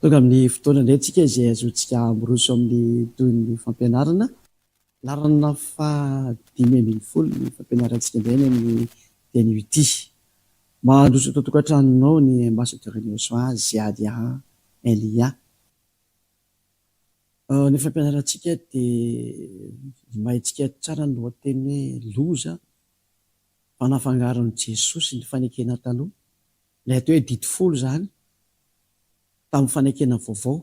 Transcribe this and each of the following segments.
Tonga amin'ny fotoana indray tsika izay azontsika miroso amin'ny toy ny fampianarana. Larana fahadimy ambin'ny folo ny fampianarantsika indray ny amin'ny teny ity. Mandroso tao tokantranonao ny ambassadeur Joshua Ziadia Elia. Ny fampianarantsika dia mahintsika tsara ny lohateny hoe loza fanafangaron'i Jesosy ny fanekena taloha. Ilay atao hoe dity folo zany tamin'ny fanekena vaovao.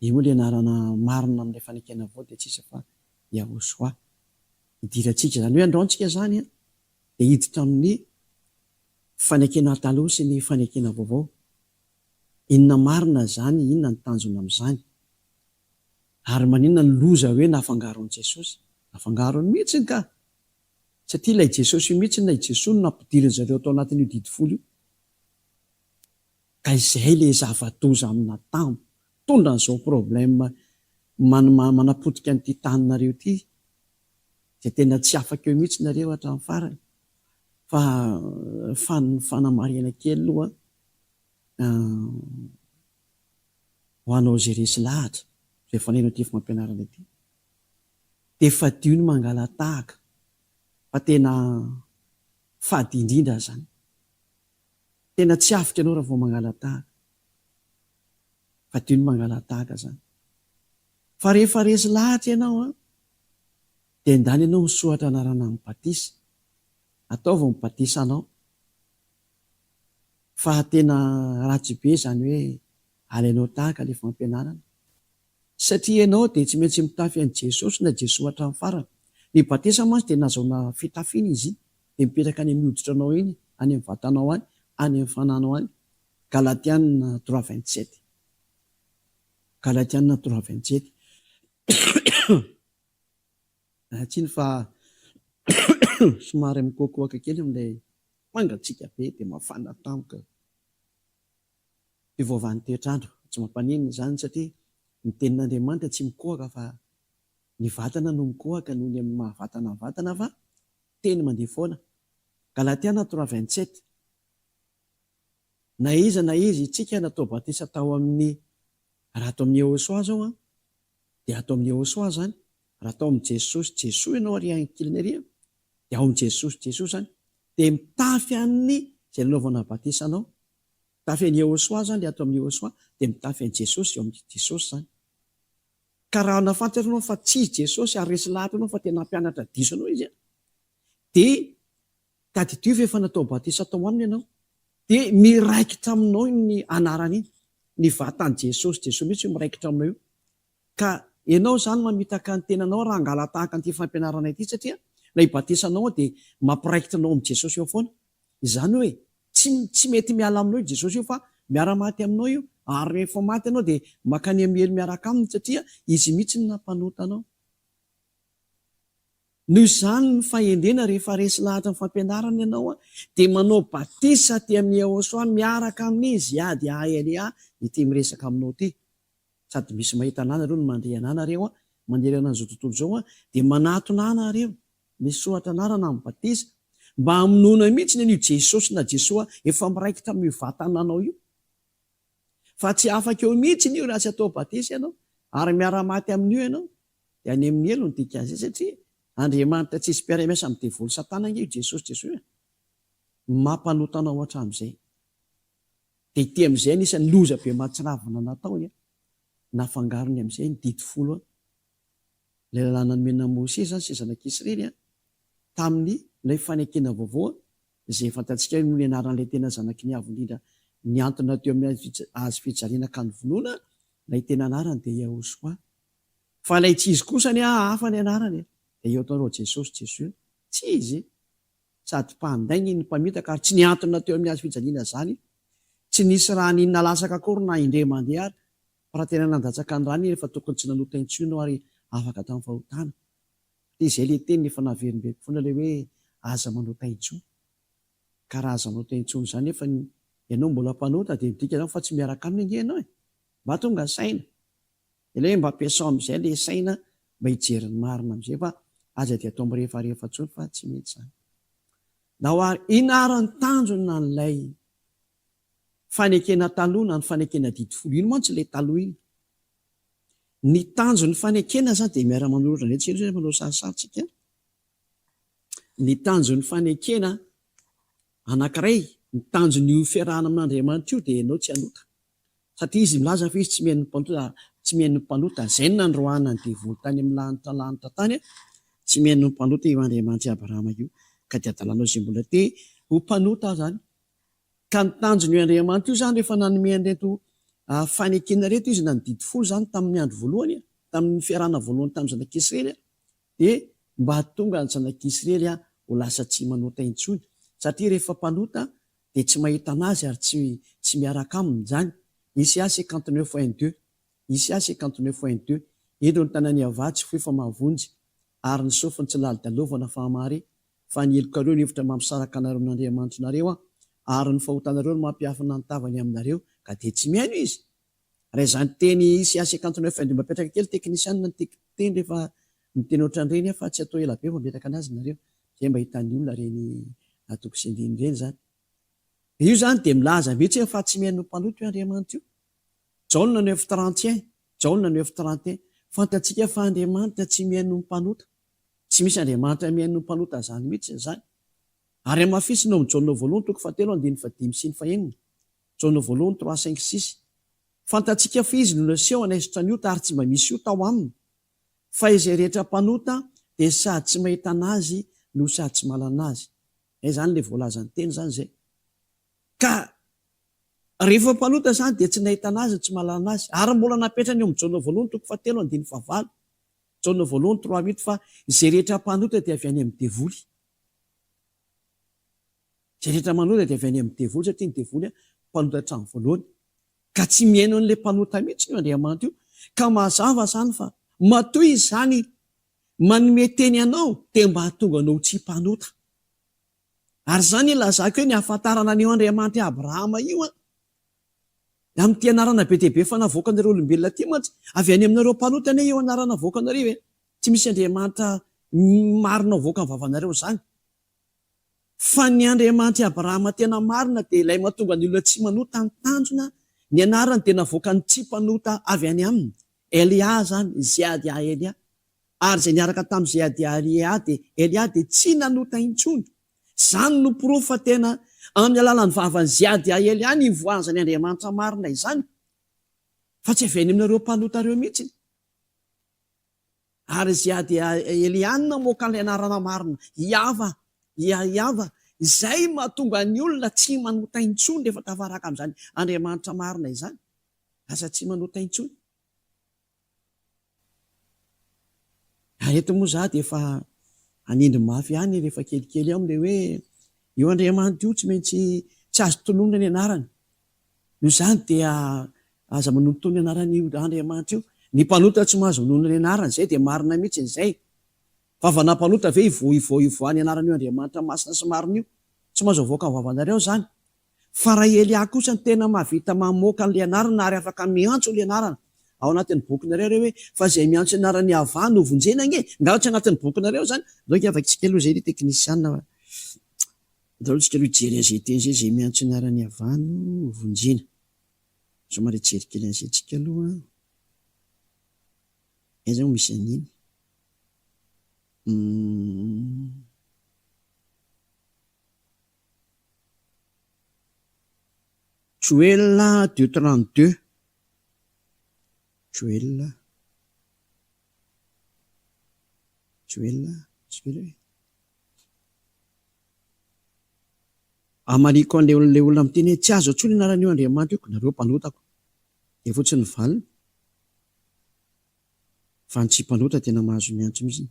Io moa ilay anarana marina amin'ilay fanekena vaovao dia tsisy fa Yahosoa. Idirantsika zany hoe andraontsika zany dia hiditra amin'ny fanekena taloha sy ny fanekena vaovao. Inona marina zany, inona ny tanjona amin'izany, ary maninona ny loza hoe nafangaron'i Jesosy. Nafangarony mihitsy ka, satria ilay Jesosy io mihitsy ilay Jesosy no nampidiriny zareo tao anatin'io dity folo io. Ka izay ilay zava-doza amina tondra an'izao problème manapotika an'ity taninareo ity, izay tena tsy afaka eo mihitsy nareo hatramin'ny farany. Fa fanamarihana kely aloha ho anao izay resy lahatra izay faneno ity fampianarana ity. Dia fadio ny mangala-tahaka, fa tena fady indrindra zany. Tena tsy afaka ianao raha vao mangala-tahaka. Fadio ny mangala-tahaka zany. Fa rehefa resy lahatra ianao dia endany ianao misohatra anarana mibatisa. Ataova mibatisa anao. Fa tena ratsy be zany hoe alainao tahaka ilay fampianarana. Satria ianao dia tsy maintsy mitafy an'i Jesosy na Jesosy hatramin'ny farany. Ny batisa mantsy dia nahazoana fitafiana izy, dia mipetraka any amin'ny hoditra anao iny, any amin'ny vatanao any, any amin'ny fananao any. Galatiana 3:27. Galatiana 3:27. Tsiny fa somary mikoakoaka kely amin'ilay mangatsiaka be dia mafana tampoka. Fivovan'ny toetr'andro tsy mampanino izany satria ny tenin'Andriamanitra tsy mikoaka fa ny vatana no mikoaka noho ny amin'ny mahavatana ny vatana, fa teny mandeha foana. Galatiana 3:27. Na izy tsika natao batisa tao amin'ny, raha atao amin'ny Yahosoa zao dia atao amin'ny Yahosoa zany. Raha atao amin'ny Jesosy, Jesosy ianao ary ankiliny ary dia ao amin'ny Jesosy, Jesosy zany. Dia mitafy an'ny izay nanaovana batisa anao. Mitafy an'i Yahosoa zany ilay atao amin'ny Yahosoa, dia mitafy an'i Jesosy eo amin'ny Jesosy zany. Ka raha nafantatrao fa tsy Jesosy ary resy lahatra anao fa tena mpianatra diso anao izy, dia tadidiova efa natao batisa tao aminy ianao, dia miraikitra aminao ny anarana iny. Ny vatan'i Jesosy, Jesosy mihitsy miraikitra aminao io. Ka ianao zany mamitaka ny tenanao raha angala-tahaka an'ity fampianarana ity, satria ilay batisa anao dia mampiraikitra anao amin'ny Jesosy eo foana. Izany hoe tsy mety miala aminao io Jesosy io, fa miara-maty aminao io, ary rehefa maty ianao dia mankany amin'ny helo miaraka aminy, satria izy mihitsy no nampanota anao. Noho izany ny fahendrena rehefa resy lahatra ny fampianarana ianao dia manao batisa ty amin'ny Yahosoa miaraka amin'ny Ziadia Elia ity miresaka aminao ity. Sady misy mahita anana ireo no mandre ananareo manerana an'izao tontolo izao dia manatona anareo misohatra anarana amin'ny batisa mba hamonoana mihitsy ny an'io Jesosy na Jesosy efa miraikitra amin'ny vatananao io. Fa tsy afaka eo mihitsy io raha tsy atao batisa ianao ary miara-maty amin'io ianao, dia any amin'ny elo ny dika azy, satria Andriamanitra tsisy mpiara-miasa amin'ny devoly satana io Jesosy mampanota anao hatramin'izay. Dia ity amin'izay anisan'ny loza be mahatsiravina nataony, nafangarony amin'izay ny dity folo. Ilay lalàna nomena Mosè zany sy zanak'Israely tamin'ny ilay fanekena vaovao, izay fantatsika no nianaran'ilay tena zanaky ny avo indrindra niantona teo amin'ny azy fijaliana ka novonoana, ilay tena anarany dia Yahosoa. Fa ilay tsy izy kosa hafa ny anarany, dia eo tao Jesosy, Jesosy tsy izy, sady mpandainy ny mpamitaka ary tsy niantona teo amin'ny azy fijaliana zany, tsy nisy raha ninona lasaka akory na indray mandeha ary, fa raha tena nandatsaka ny rany rehefa tokony tsy nanota intsony ary afaka tamin'ny fahotana. Izay ilay teny efa naverin'ny foana ilay hoe aza manota intsony. Ka raha aza manota intsony zany nefa ianao mbola mpanota dia midika izany fa tsy miaraka aminy anie ianao mba tonga saina. Ilay mba ampiasao amin'izay ilay saina mba hijeriny marina amin'izay, fa aza dia atao mirehefarehefa intsony fa tsy mety zany. Na ho ary inarany tanjona n'ilay fanekena taloha na ny fanekena didifolo, ino mantsy le taloha iny. Ny tanjo ny fanekena zany dia miara-manolotra ndray tselo zay manao sarosarotsika. Ny tanjo ny fanekena anankiray, ny tanjo ny fiarahana amin'Andriamanitra io dia ianao tsy hanota. Satria izy milaza fa izy tsy mihaino mpanota, zay no nandroana ny devoly tany amin'ny lanitra tany, tsy mihaino mpanota io Andriamanitra Abrahama io, ka dia adalanao izay mbola te ho mpanota zany. Ka ny tanjony io Andriamanitra io zany rehefa nanome an'ireto fanekena reto izy na ny didifolo zany tamin'ny andro voalohany, tamin'ny fiarahana voalohany tamin'ny zanak'Israely, dia mba hahatonga ny zanak'Israely ho lasa tsy manota intsony. Satria rehefa mpanota dia tsy mahita anazy ary tsy miaraka aminy zany. Isaia 59:2, Isaia 59:2, eto ny tanany avatsy foefa mahavonjy ary ny sofiny tsy lali-dalovana fahamary, fa ny helokareo ny hevitra mampisaraka anareo amin'Andriamanitra nareo ary ny fahotanareo no mampiafina ny tavany aminareo, ka dia tsy mihaino izy. Raha izany teny Isaia 59:2 mapetraka kely teknisianina ny teny rehefa miteny ohatran'ireny fa tsy atao ela be mametaka anazy nareo, zay mba hitan'ny olona reny atoko sy andiny ireny zany. Io zany dia milaza mihitsy fa tsy mihaino mpanota io Andriamanitra io. Jaolina 9:31, Jaolina 9:31, fantatsika fa Andriamanitra tsy mihaino mpanota. Tsy misy Andriamanitra mihaino mpanota zany mihitsy zany. Ary amafisina ao amin'ny Jaolina voalohany toko 7:5 Jaolina voalohany 3:5-6. Fantatsika fa izy no naseho anaisitra ny ota ary tsy mba misy ota ao aminy. Fa izay rehetra mpanota dia sady tsy mahita anazy no sady tsy malana azy. Zany le voalazany teny zany zay. Ka rehefa mpanota zany dia tsy nahita anazy tsy malana azy. Ary mbola napetrany eo amin'ny Jaolina voalohany toko 7:9, Jaolina voalohany 3:8 fa izay rehetra mpanota dia avy any amin'ny devoly. Izay rehetra mpanota dia avy any amin'ny devoly, satria ny devoly mpanota hatramin'ny voalohany. Ka tsy mihaino an'ilay mpanota mihitsy io Andriamanitra io. Ka mazava zany fa matoy izy zany manome teny anao dia mba hahatonga anao tsy mpanota. Ary zany ilazako hoe ny ahafantarana an'io Andriamanitra Abrahama io amin'ny ty anarana be dia be fa navoakanareo olombelona ty mantsy avy any aminareo mpanota anie io anarana voakanareo tsy misy Andriamanitra marina voaka ny vavanareo zany. Fa ny Andriamanitra Abrahama tena marina dia ilay mahatonga ny olona tsy manota ny tanjona, ny anarany dia navoaka ny tsy mpanota avy any aminy. Elia zany, Ziadia Elia. Ary izay niaraka tamin'ny Ziadia Elia dia Elia dia tsy nanota intsony. Zany no porofo fa tena amin'ny alalan'ny vavan'ny Ziadia Elia ny voazany Andriamanitra marina izany. Fa tsy avy any aminareo mpanotareo mihitsy. Ary Ziadia Elia namoaka ilay anarana marina Iava, izay mahatonga ny olona tsy manota intsony rehefa tafaraka amin'izany Andriamanitra marina izany. Asa tsy manota intsony. Ary eto moa za dia efa anindry mafy ihany rehefa kelikely ao amin'ilay hoe io Andriamanitra io tsy maintsy tsy azo tononona ny anarany. Noho izany dia aza manontony ny anaran'io Andriamanitra io. Ny mpanota tsy mahazo manonona ny anarany, izay dia marina mihitsy izay. Fa vanampanota ve ivoany anaran'io Andriamanitra masina sy marina io, tsy mahazo avoaka ny vavanareo zany. Fa raha Elia kosa ny tena mahavita mamoaka an'ilay anarana ary afaka miantso ilay anarana. Ao anatin'ny bokinareo reo hoe fa izay miantso anaran'ny Ava no vonjena nge, nga tsy anatin'ny bokinareo zany. Dok afaka tsika aloha izay teknisianina. Daholo tsika aloha jery an'izay teny izay izay miantso anaran'ny Ava no vonjena. Somary jery kely an'izay tsika aloha. Aiza mo misy an'iny? Joël 2:32. Amariko an'ilay olona miteny hoe tsy azo atsony anaran'io Andriamanitra io, nareo mpanotako. Dia fotsiny valina. Fa ny tsy mpanota tena mahazo miantso mihitsy.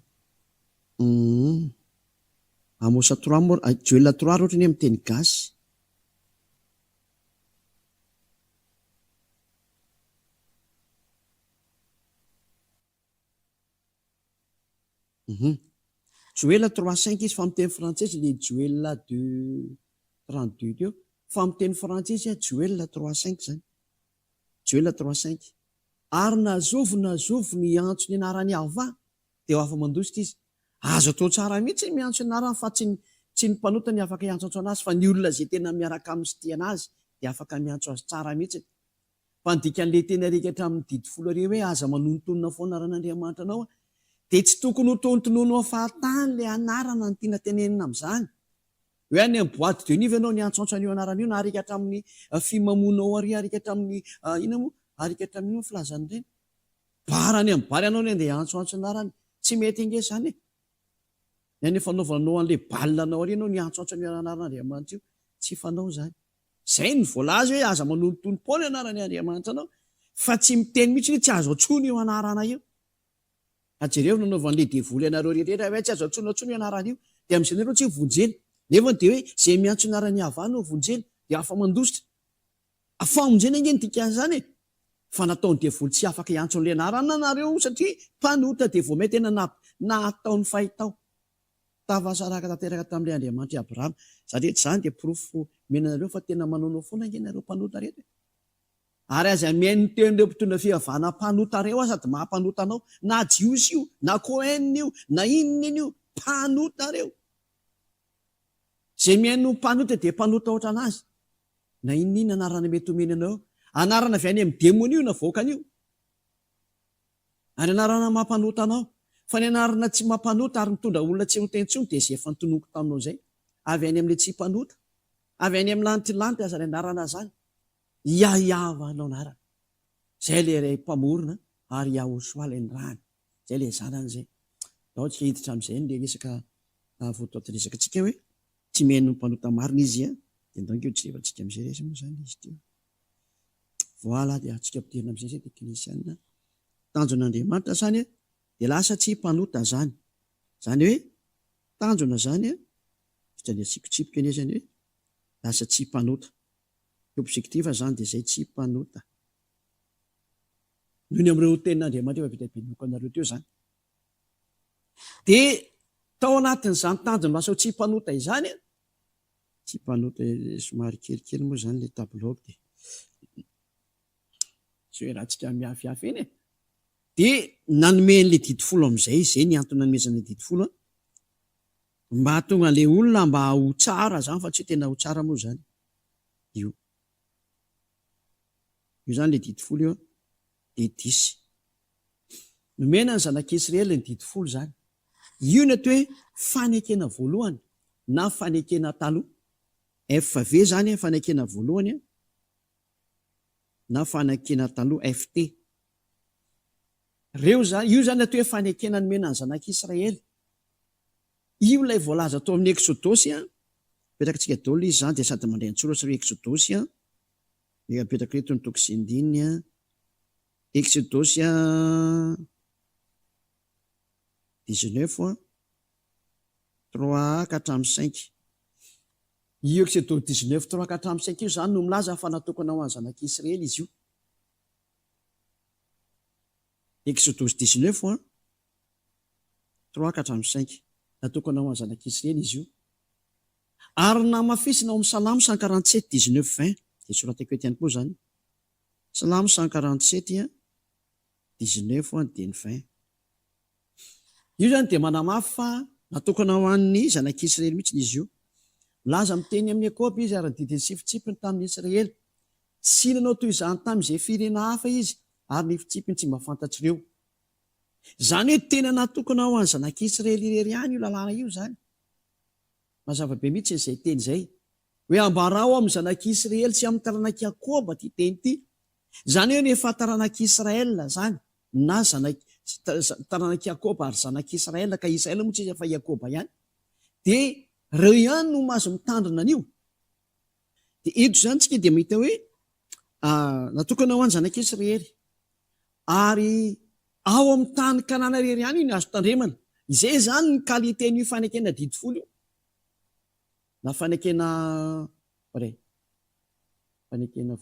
Amosa 3, Joël 3 ohatrany amin'ny teny gasy. Joël 3:5 izy fa miteny frantsesy ilay Joël 2:32 teo. Fa miteny frantsesy Joël 3:5 zany. Joël 3:5. Ary nazovo ny antso ny anaran'ny Ava dia ho afa mandositra izy. Azo atao tsara mihitsy miantso ny anarany fa tsy ny mpanota ny afaka hiantsontsona azy fa ny olona izay tena miaraka amin'ny sy tia anazy dia afaka miantso azy tsara mihitsy. Fa ny dikan'le teny arika hatramin'ny didy folo ary hoe aza manontonona foana ran'Andriamanitra anao dia tsy tokony ho tontonono fahatany le anarana ny tiana tenenina amin'izany. Hoe any amin'ny boîte de nuit ianao niantsoantso an'io anarana io na arika hatramin'ny fimamonao ary arika hatramin'ny inona moa arika hatramin'io filazany ireny. Bara any amin'ny bary ianao ny andeha antsoantso anarany, tsy mety ange izany e. Ny fanaovanao an'ilay balinanao ary ianao niantsoantso an'io anaran'Andriamanitra io, tsy fanao izany. Izay ny voalaza hoe aza manontonom-po ny anarany Andriamanitra anao, fa tsy miteny mihitsy hoe tsy azo antsoina io anarana io. Jereo nanaovan'ilay devoly ianareo rehetra hoe tsy azo antsoina io anarana io, dia amin'izay ianareo tsy vonjeny. Nefa dia hoe izay miantso anarany avana no vonjeny, dia afa mandositra. Afamonjeny ange ny dikan'izany e. Fa nataony devoly tsy afaka iantson'ilay anarana nareo satria mpanota dia vao mety tena nataony fahitao. Tavasaraka tanteraka tamin'ilay Andriamanitra Abrahama. Satria izany dia porofo menanareo fa tena manonao foana ange nareo mpanota rehetra. Ary aza mihaino ny teon'ireo mpitondra fivavahana mpanota reo sady mampanota anao, na Jios io, na Cohen io, na inona io, mpanota reo. Izay mihaino mpanota dia mpanota oatra anazy. Na inona anarana mety omeny anao, anarana avy any amin'ny demony io na voakany io. Ary anarana mampanota anao. Fa ny anarana tsy mampanota ary mitondra olona tsy mitentsony dia izay efa nitonoko taminao izay. Avy any amin'ilay tsy mpanota, avy any amin'ny lanitry aza ny anarana izany. Iaiavanao anarana. Izay ilay iray mpamorona ary Yahosoa ilay nirahany. Izay ilay zanany izay. Ao tsika hiditra amin'izay ilay resaka voatoaty resaka antsika hoe tsy mihaino mpanota marina izy dia ndongo jerevantsika amin'izay rehetra moa izany izy teo. Voilà dia antsika ampidirina amin'izay izay teknisianina. Tanjon'Andriamanitra izany dia lasa tsy mpanota izany. Izany hoe tanjona izany fitany tsipitsipika anie izany hoe lasa tsy mpanota. Objectif izany dia izay tsy mpanota. Noho ny amin'ireo tenin'Andriamanitra efa vitabinoko anareo teo izany. Dia tao anatin'izany tanjona lasa tsy mpanota izany tsy mpanota somary kelikely moa izany ilay tableau dia tsy hoe raha tsika miafiafy eny e. Dia nanomen'ilay didy folo amin'izay, izay ny antony nanomezana didy folo mba hahatonga an'ilay olona mba ho tsara izany fa tsy tena ho tsara moa izany. Io izany ilay didy folo io dia 10. Nomena ny zanak'Israely ny didy folo izany. Io ny atao hoe fanekena voalohany na fanekena taloha. FV izany fanekena voalohany na fanekena taloha FT. Io izany atao hoe fanekena nomena ny zanak'Israely. Io ilay voalaza atao amin'ny Exodosy petrakantsika daholo izy izany dia sady mandray antsoratra hoe Exodosy mipetraka eto ny toko sy ny dininy Exodosy 19 3 ka hatramin'ny 5. Io Exodosy 19 3 ka hatramin'ny 5 io izany no milaza fa natokana ho an'ny zanak'Israely izy io. Exodosy 19 3 ka hatramin'ny 5 natokana ho an'ny zanak'Israely izy io. Ary namafisina ao amin'ny Salamo 147 19 20 dia soratako eto ihany koa izany. Salamo 147 19 dia ny 20. Io izany dia manamafy fa natokana ho an'ny zanak'Israely mihitsy izy io. Laza miteny amin'ny Ekôpy izy ary didiny sy fitsipiny tamin'ny Israely. Tsy nanao toy izany tamin'izay firena hafa izy ary ny fitsipiny tsy mba fantatr'ireo. Izany hoe tena natokana ho an'ny zanak'Israely irery ihany io lalàna io izany. Mazava be mihitsy izay teny izay. Hoe ambarao amin'ny zanak'Israely sy amin'ny taranak'i Jakôba ty teny ity. Izany hoe rehefa taranak'Israel izany na taranak'i Jakôba ary zanak'Israel ka Israel moa tsy izy fa Jakôba ihany. Dia reo ihany no mahazo mitandrina an'io. Dia eto izany tsika dia mahita hoe natokana ho an'ny zanak'Israely. Ary ao amin'ny tany Kanana irery ihany ny azo tandremana. Izay izany ny kaliten'io fanekena didy folo io. Na fanekena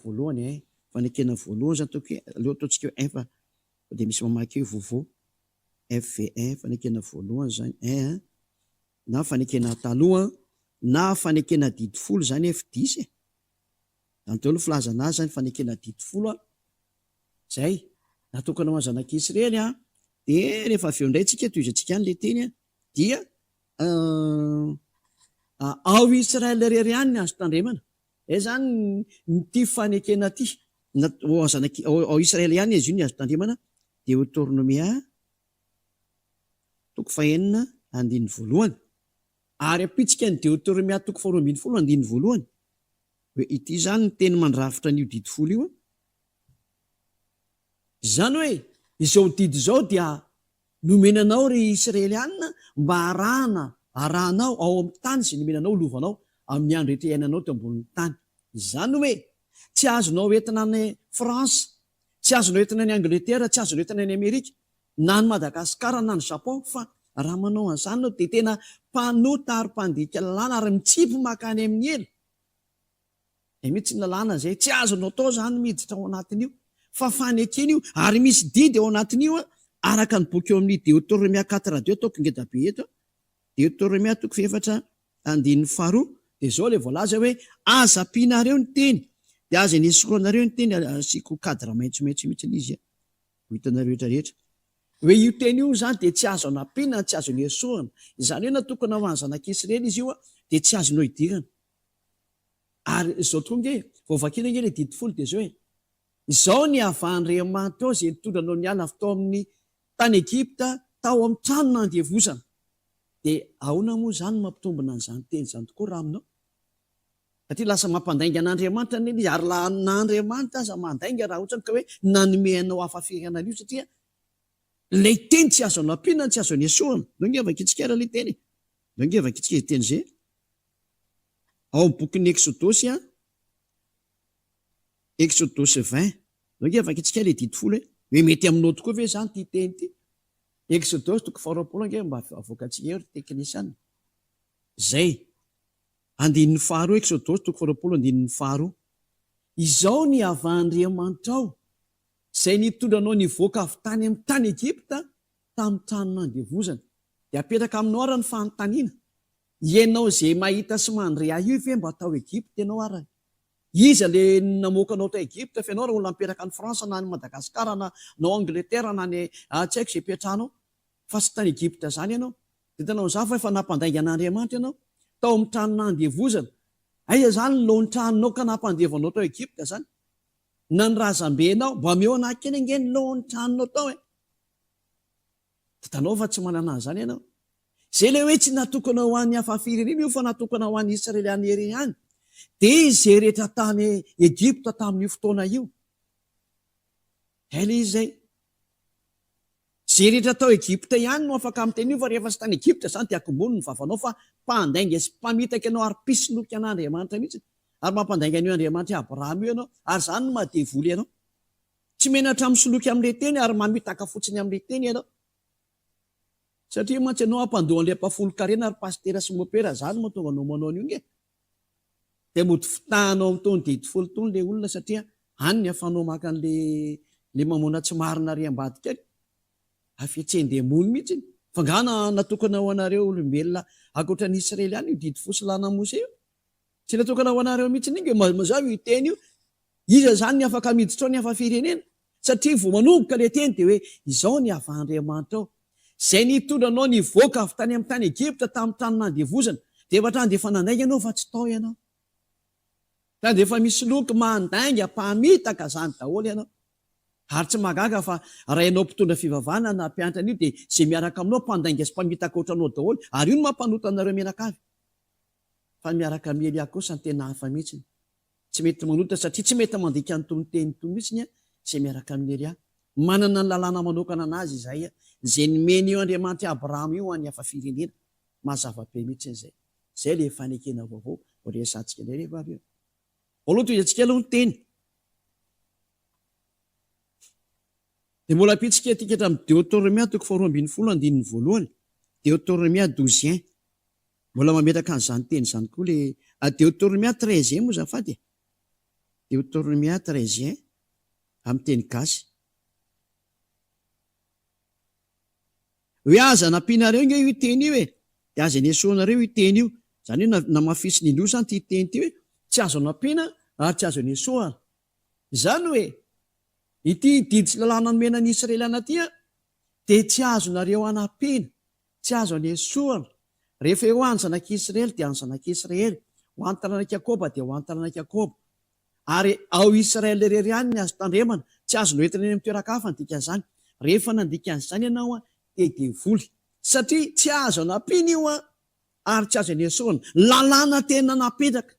voalohany fanekena voalohany zany toky aleo ataontsika hoe 1 fa dia misy mamaky eo vovô FV1 fanekena voalohany izany 1 na fanekena taloha na fanekena didy folo izany F10 zany teo aloha filazana azy zany fanekena didy folo izay natokana ho an'ny zanak'Israely dia rehefa avy eo indray tsika toy izay tsika an'ilay teny dia ao Israel irery ihany ny azo tandremana. zany nyty fanekena ty ao Israely ihany izy io ny azo tandremana. Deuteronomia 4:1 ary apitsika ny Deuteronomia 4:1 hoe ity zany ny teny mandrafitra an'io didy folo io. Zany hoe izao didy zao dia nomenanao ry Israelianina mba arahanao ao amin'ny tany sy nomenanao lovanao amin'ny andro rehetra iainanao teo ambonin'ny tany. Zany hoe tsy azonao entina ny Fransa, tsy azonao entina ny Angletera, tsy azonao entina ny Amerika, na ny Madagasikara na ny Japon, fa raha manao an'izany anao dia tena mpanota ary mpandika lalàna ary mitsipy makany amin'ny elo. Mihitsy ny lalàna zay tsy azonao tao zany miditra ao anatin'io, fa fanekena io ary misy didy ao anatin'io araka ny boky eo amin'ny Deuteronomia 4:2 ataoko ngeda be eto. Deuteronomia 4:2 dia zao ilay voalaza hoe aza ampianareo ny teny dia aza ny esoranareo ny teny. Asiko kadra maitsomaitso mihitsy izy ho hitanareo rehetrarehetra hoe io teny io zany dia tsy azo anampiana, tsy azo ny esorana. Izany hoe natokana ho an'ny zanak'Israely izy io dia tsy azonao idirana. Ary zao tonga e vaovakina nge le didy folo dia zao hoe izao ny havahan'Andriamanitra ao izay nitondranao niala avy tao amin'ny tany Egipta tao amin'ny trano nandevozana. Dia ahoana moa zany mampitombona n'izany teny zany tokoa raha aminao? Satria lasa mampandainga an'Andriamanitra ny izy ary n'Andriamanitra aza mandainga raha ohatrany ka hoe nanomeanao hafafirenana io, satria ilay teny tsy azo anampiana, tsy azo ny esorana. Nao ngevaka itsika ara ilay teny, nao ngevaka itsika teny zay ao amin'ny bokin'ny Exodosy, Exodosy 20. Nao ngevaka itsika ilay didy folo hoe mety aminao tokoa ve zany ty teny ty? Exodosy 20 nge mba avoakatsika eo teknisiana zay 2 Exodosy 20 izao ny havahan'Andriamanitra ao izay nitondranao nivoaka avy tany amin'ny tany Egipta tamin'ny trano nandevozana. Dia apetraka aminao ara ny fanontaniana, ianao zay mahita sy mandre io ve mba tao Egipta ianao ara? Iza le namoakanao tao Egipta fa ianao raha olona mipetraka ny Fransa na ny Madagasikara na Angletera na ny tsy haiko izay petranao, fa sy tany Egipta zany ianao. Dia tanao za fa efa nampandainga an'Andriamanitra ianao tao amin'ny trano nandevozana. Aiza zany ny lohan'ny tranonao ka nampandevanao tao Egipta zany? Na ny razambenao mba meo anankena nge ny lohan'ny tranonao tao e. Tanao fa tsy manana an'izany ianao. Zay le hoe tsy natokana ho an'ny hafafirenena io fa natokana ho an'ny Israeliana ery ihany. Dia izay rehetra tany Egipta tamin'io fotoana io. Ilay izay. Izay rehetra tao Egipta ihany no afaka amin'ny teny io, fa rehefa sy tany Egipta zany dia akombony ny vavanao fa mpandainga sy mpamitaka ianao ary pisinoky an'Andriamanitra mihitsy. Ary mampandainga an'io Andriamanitra Abraham io ianao, ary zany no mahadevoly ianao. Tsy menatra misoloky amin'ilay teny ary mamitaka fotsiny amin'ilay teny ianao. Satria mantsy ianao ampandoa an'ilay mpafolo-karena ary pastera sy mopera, zany mahatonga anao manao an'io nge. Dia mody fitahanao amin'ny tony didy folo tony ilay olona, satria hany ny afanao maka an'ilay mamona tsy marina riam-bady kely. Afetsendemony mihitsy. Fangana natokana ho anareo olombelona akoatra ny Israely ihany io didy fosy lana Mose io. Tsy natokana ho anareo mihitsy inge mazava io teny io. Iza zany ny afaka miditra ao ny hafafirenena? Satria vao manomboka ilay teny dia hoe izao ny havahan'Andriamanitra ao izay nitondranao nivoaka avy tany amin'ny tany Egipta tamin'ny trano nandevozana. Dia efa trany dia efa nandainga ianao fa tsy tao ianao. Trany dia efa misy loky mandainga mpamitaka zany daholo ianao. Ary tsy magaga fa raha ianao mpitondra fivavahana na mpianatra an'io dia izay miaraka aminao mpandainga sy mpamitaka ohatranao daholo, ary io no mampanota anareo mianakavy. Fa miaraka miely kosa ny tena hafa mihitsy. Tsy mety manota satria tsy mety mandika nytony teny tony mihitsy izay miaraka miely ahy. Manana ny lalàna manokana anazy izay izay nomeny io Andriamanitra Abraham io any hafa-firenena. Mazava-be mihitsy izay. Izay ilay fanekena vaovao ho resantsika ilay rehefa avy eo. Aloha toy antsika aloha ny teny. Dia mbola apitsika etika hatramin'ny Deutéronomia 4:1. Deutéronomia 12. Mbola mametraka an'izany teny izany koa ilay Deutéronomia 13 moa zafady. Deutéronomia 13 amin'ny teny gasy. Hoe aza nampianareo nge io teny io e, dia aza ny esoanareo io teny io. Izany hoe namafisy ny indroa zany ty teny ty hoe tsy azo nampiana ary tsy azo ny esoana. Izany hoe ity didy sy lalàna nomena ny Israeliana ty dia tsy azonareo anampiana, tsy azo ny esoana. Rehefa eo any zanak'Israely dia any zanak'Israely, ho an'ny taranak'i Jakoba dia ho an'ny taranak'i Jakoba. Ary ao Israely irery ihany ny azo tandremana, tsy azo noentina eny amin'ny toeraka hafa ny dikan'izany. Rehefa nandika an'izany ianao dia voly, satria tsy azo anampiny io ary tsy azo enesorana. Lalàna tena napetraka,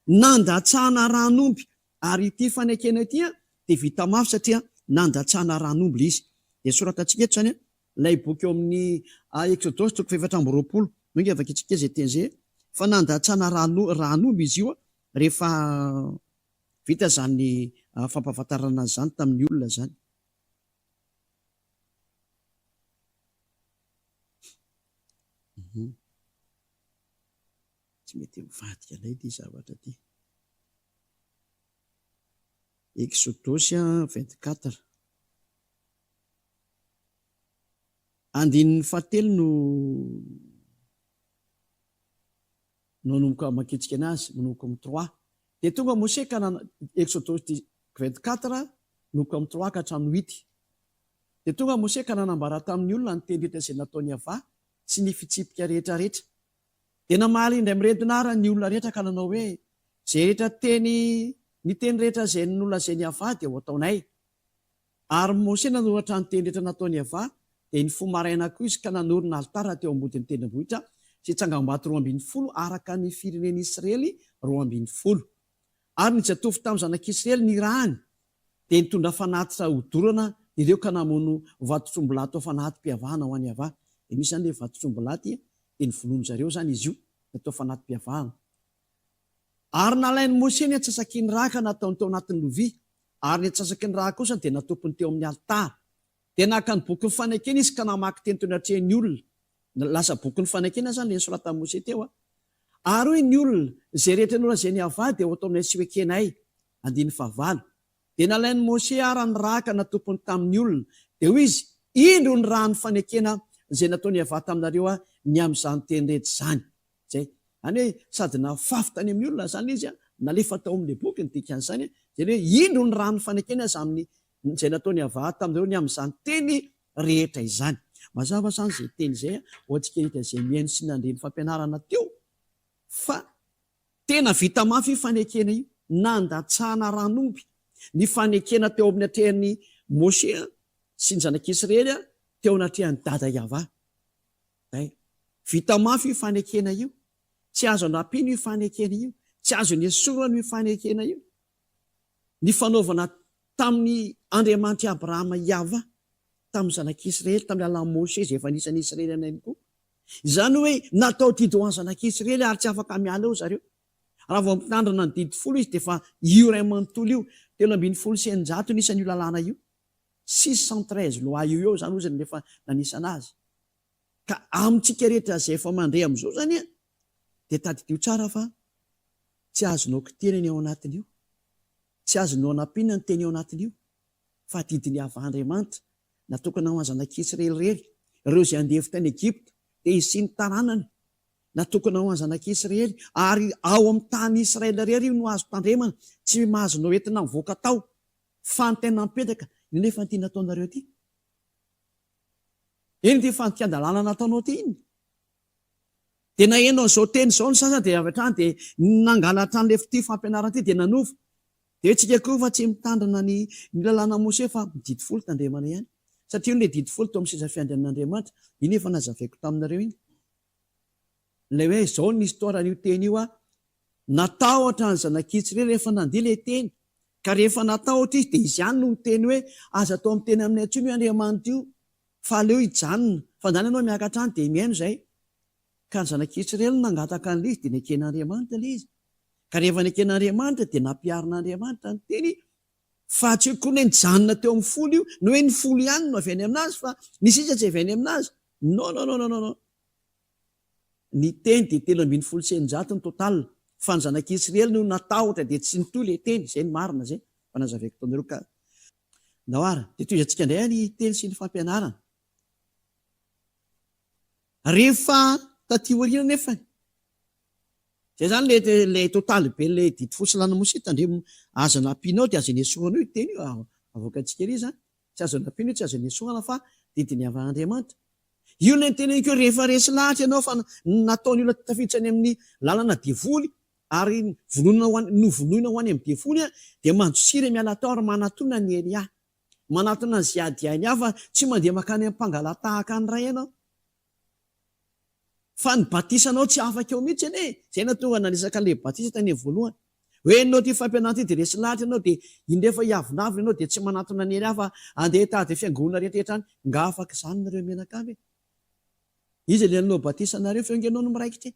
nandatsahana ranomby, ary ity fanekena ity dia vita mafy satria nandatsahana ranomby izy. Dia soratantsika eto zany ilay boky eo amin'ny Exodosy 4:20 nge afaka itsika zay teny zay, fa nandatsahana ranomby izy io rehefa vita zany fampahafantarana zany tamin'ny olona zany. Tsy mety mivadika ilay ty zavatra ty. Exodosy 24 andininy 7 no nomboka makitsika anazy, manomboka amin'ny 3. Dia tonga Mose ka Exodosy 24 nomboka amin'ny 3 ka hatramin'ny 8. Dia tonga Mose ka nanambara tamin'ny olona ny teny rehetra izay nataony avà sy ny fitsipika rehetra rehetra. Dia namaly indray miredina ara ny olona rehetra ka nanao hoe, zay rehetra ny teny rehetra izay nolazainy avà dia ho ataonay. Ary Mose nanoratra ny teny rehetra nataony avà, dia ny fomaraina koa izy ka nanorina alitara teo ambodin'ny tendrombohitra sy tsangam-bato 12 araka ny fireneny Israely 12. Ary ny jatovo tamin'ny zanak'Israely ny rahany dia nitondra fanatitra hodorana ireo ka namono vatotrombolato fanaty-piavahana ho any avà. Dia misy zany ilay vatotrombolaty dia ny vonoany zareo zany izy io natao fanaty-piavahana. Ary nalainy Mose ny atsasaky ny raka nataony teo anatin'ny lovia, ary ny atsasaky ny raka kosa dia natopony teo amin'ny alitara. Dia naka ny boky ny fanekena izy ka namaky teny teo anatrehan'ny olona. Lasa boky ny fanekena zany ilay nisoratan'i Mose teo. Ary hoy ny olona, zay rehetra nolazainy avà dia ho atao aminay sy hoekenay. 9. Dia nalainy Mose ara ny raka natopony tamin'ny olona, dia hoy izy, indro ny raha ny fanekena izay nataony avà taminareo ny amin'izany teny rehetra izany. Zay any hoe sady nafafy tany amin'ny olona zany izy nalefa tao amin'ilay boky ny dikan'izany, zay hoe indro ny raha ny fanekena izay nataony avà taminareo ny amin'izany teny rehetra izany. Mazava zany zay teny zay ho antsika rehetra izay mihaino sy nandre ny fampianarana teo, fa tena vita mafy fanekena io, nandatsahana ranomby. Ny fanekena teo amin'ny atrehan'ny Mose sy ny zanak'Israely teo anatrehan'ny dada Yahva. Vita mafy io fanekena io, tsy azo anampino io fanekena io, tsy azo enesorana io fanekena io. Ny fanaovana tamin'ny Andriamanitra Abrahama Yahva tamin'ny zanak'Israely tamin'ny alalan'i Mose izay efa nisan'ny Israely ihany koa. Izany hoe natao didy ho an'ny zanak'Israely ary tsy afaka miala eo zareo. Raha vao mitandrina ny didy 10 izy dia efa io ray manontolo io 3,900 nisan'io lalàna io. 613 loa io zany ozany rehefa nanisana azy. Ka amintsika rehetra izay efa mandray amin'izao zany dia tadidio tsara fa tsy azonao kitena ny ao anatiny io, tsy azonao anampinina ny teny ao anatiny io, fa didiny avàn'Andriamanitra natokana ho an'ny zanak'Israely rery, ireo izay andeha tany Egypta dia izy sy ny taranany natokana ho an'ny zanak'Israely, ary ao amin'ny tany Israely rery io no azo tandremana, tsy mahazonao entina mivoaka tao, fa ny tena mipetraka nefa ny ity nataonareo ity. Eny ty fantian-dalàna nataonao ty iny. Dia nahenao izao teny izao ny sasany dia avy hatrany dia nangalatra an'ilay ty fampianarana ty dia nanova. Dia tsika koa fa tsy mitandrina ny lalàna Mose fa didy folo tandremana ihany. Satria ilay didy folo teo amin'ny seza fiandrianan'Andriamanitra, iny efa nazavaiko taminareo iny. Ilay hoe izao ny historan'io teny io natahotra ny zanak'Israely rehefa nandiha ilay teny, ka rehefa natahotra izy dia izy ihany no teny hoe aza atao amin'ny teny amin'ny antsony io Andriamanitra io, fa aleo hijanona, fa ndany ianao miakatra any dia mihaino izay. Ka ny zanak'Israely nangataka an'ilay izy dia neken'Andriamanitra ilay izy. Ka rehefa neken'Andriamanitra dia nampiarin'Andriamanitra ny teny, fa tsy hoe koa ny nijanona teo amin'ny folo io, no hoe ny folo ihany no avy any aminazy, fa ny sisa tsy avy any aminazy. Non. Ny teny dia 3,900 ny total, fa ny zanak'Israely no natahotra dia tsy nitohy ilay teny, izay ny marina zay, fa nazavaiko taonareo ka. Naoara, dia toy izantsika indray ny teny sy ny fampianarana. Rehefa taty aoriana nefa, zay zany ilay totaly be ilay didy folo salana Mose tandremo azo anampinao dia azo enesorana io teny io avoaka antsika ery zany, tsy azo anampina io, tsy azo enesorana fa didiny avàn'Andriamanitra. Io ilay teny io rehefa resy lahatra ianao fa nataony olona tafiditra any amin'ny lalana divoly ary novonoina ho any amin'ny defony dia manjosiry miala tao ary manatona ny Elia. Manatona ny ziadiany hafa tsy mandeha makany amin'ny mpangalatahaka ny ray ianao. Fa ny batisanao tsy afaka eo mihitsy anie. Zay natonga nanisaka le batisa tany voalohany. Hoe ianao ty fampianarana ty dia resy lahatra ianao dia indrefa hiavinavina ianao dia tsy manatona ny Elia fa andeha tady fiangonana rehetrarehetra any. Nga afaka izany nareo menakavy. Izy ilay nanao batisa nareo fa ianao no miraikitra.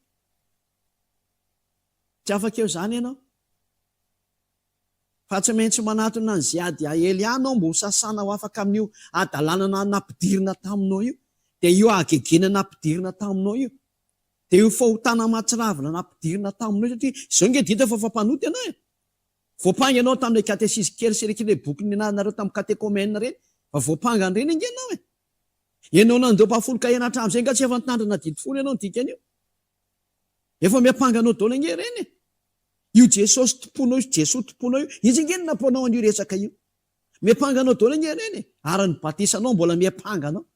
Tsy afaka eo izany ianao. Fa tsy maintsy manatona ny ziady Elia anao mbo sasana ho afaka amin'io adalanana nampidirina taminao io. Dia io ahagegena nampidirina taminao io. Dia io fahotana mahatsiravina nampidirina taminao satria izao nge dita fa fampanoty ianao e. Voapanga ianao tamin'ilay katesisy kely sy ilay boky nareo tamin'ny katekomena reny. Fa voapanga reny nge ianao e. Ianao nandoam-pafoloka ianatra amin'izay nga tsy efa nitandrina didy folo ianao dikany io. Efa miapanga anao daholo nge reny e. Io Jesosy tomponao io, Jesoa tomponao io, izy nge naponao an'io resaka io. Miapanga anao daholo nge reny e. Ary ny batisanao mbola miapanga anao.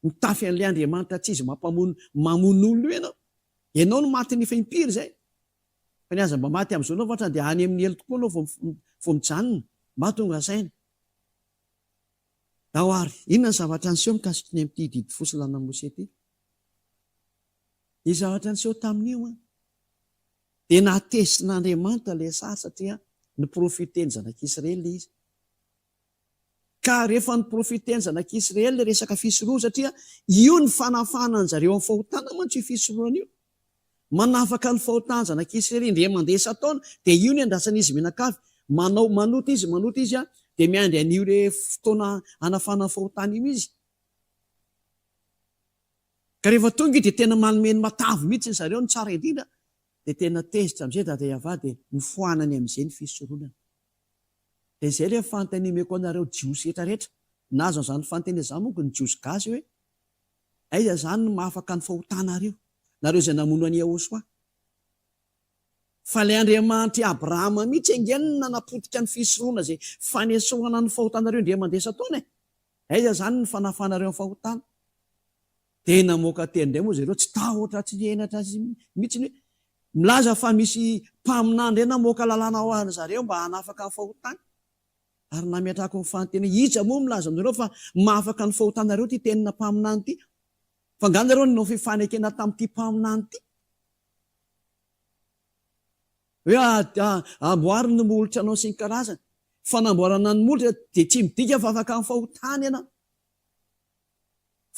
Mitafy an'ilay Andriamanitra tsy izy mamono olo io ianao. Ianao no maty ny faimpiry zay. Fa ny aza mba maty amin'izao anao vatra dia any amin'ny elo tokoa anao vao mijanona. Mba tonga saina. Ao ary, inona ny zavatra niseho mikasika ny amin'ity didy fosy lanamose ity? Ny zavatra niseho tamin'io dia natesin'Andriamanitra ilay sary satria niprofiteny zanak'Israely izy. Ka rehefa niprofiteny zanak'Israely ilay resaka fisoroha satria io ny fanafahana zareo amin'ny fahotana mantsy io fisorohana io. Manafaka ny fahotana zanak'Israely indray mandeha isa-taona dia io ny andrasan'izy menakavy. Manoto izy dia miandry an'io ilay fotoana hanafahana ny fahotana io izy. Ka rehefa tonga dia tena manomeny matavy mihitsy zareo ny tsara indrindra. Dia tena tezitra amin'izay dadayavà dia nifohanany amin'izay ny fisorohana. Dia izay ilay fanontaniako anareo jiosy rehetrarehetra. Nazo an'izany fanontaniana izany moa ny jiosy gasy hoe aiza izany no mahafaka ny fahotanareo, nareo izay namono an'i Ahosoa. Fa ilay Andriamanitra Abrahama mihitsy angenina napotika ny fisorohana izay fanesohana ny fahotanareo indray mandeha isa-taona. Aiza izany ny fanafahanareo amin'ny fahotana. Dia namoaka teny indray moa zareo tsy tahotra tsy henatra mihitsy hoe milaza fa misy mpaminany ireny namoaka lalàna ho an'ny zareo mba hanafaka ny fahotana. Ary nametrako ny fanontena iza moa milaza aminareo fa mahafaka ny fahotanareo ty tenina mpaminany ty. Fa anganareo no fifanekena tamin'ity mpaminany ty. Hoe amboary ny molotra anao sy ny karazany. Fanamboarana ny molotra dia tsy midika fa afaka ny fahotana ianao.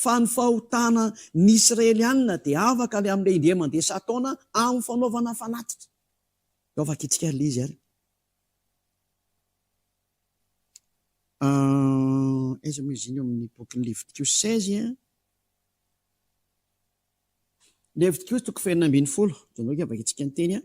Fa ny fahotana ny Israelianina dia afaka ilay amin'ilay indray mandeha isa-taona amin'ny fanaovana fanatitra. Eo afaka itsika ilay izy ary. Aiza moa izy iny amin'ny bokin'ny Levitikosy 16 Levitikosy 2:20. Janao ke afaka itsika ny teny a.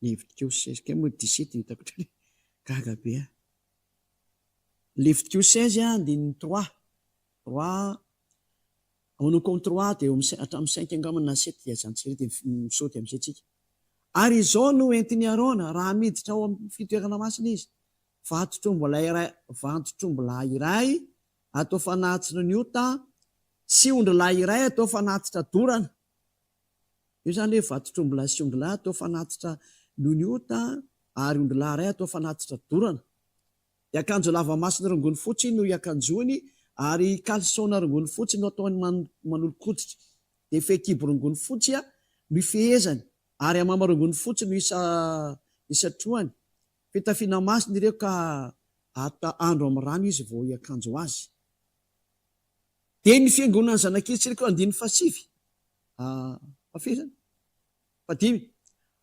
Levitikosy 16 ke moa 17 hitako gaga be a. Levitikosy 16 andininy 3 manoko amin'ny 3 dia hatramin'ny 5 angambany na 7 dia zany tsy dia misaoty amin'izay tsika. Ary izao no entiny Arona raha miditra ao amin'ny fitoerana masina izy. Vatotr'ombylahy iray atao fanatsitra ny ota sy ondrilahy iray atao fanatsitra dorana. Io izany hoe vatotr'ombylahy sy ondrilahy atao fanatsitra ny ota ary ondrilahy iray atao fanatsitra dorana. Dia akanjo lava masina rongony fotsy no iakanjoany ary kalsona rongony fotsy no ataony manolokoditra. Dia fehikibo rongony fotsy no ifehezany ary amama rongony fotsy no isatroany. Fitafiana masina ireo ka andro amin'ny rano izy vao iakanjo azy. Dia ny fiangonana zanak'Israely ko 5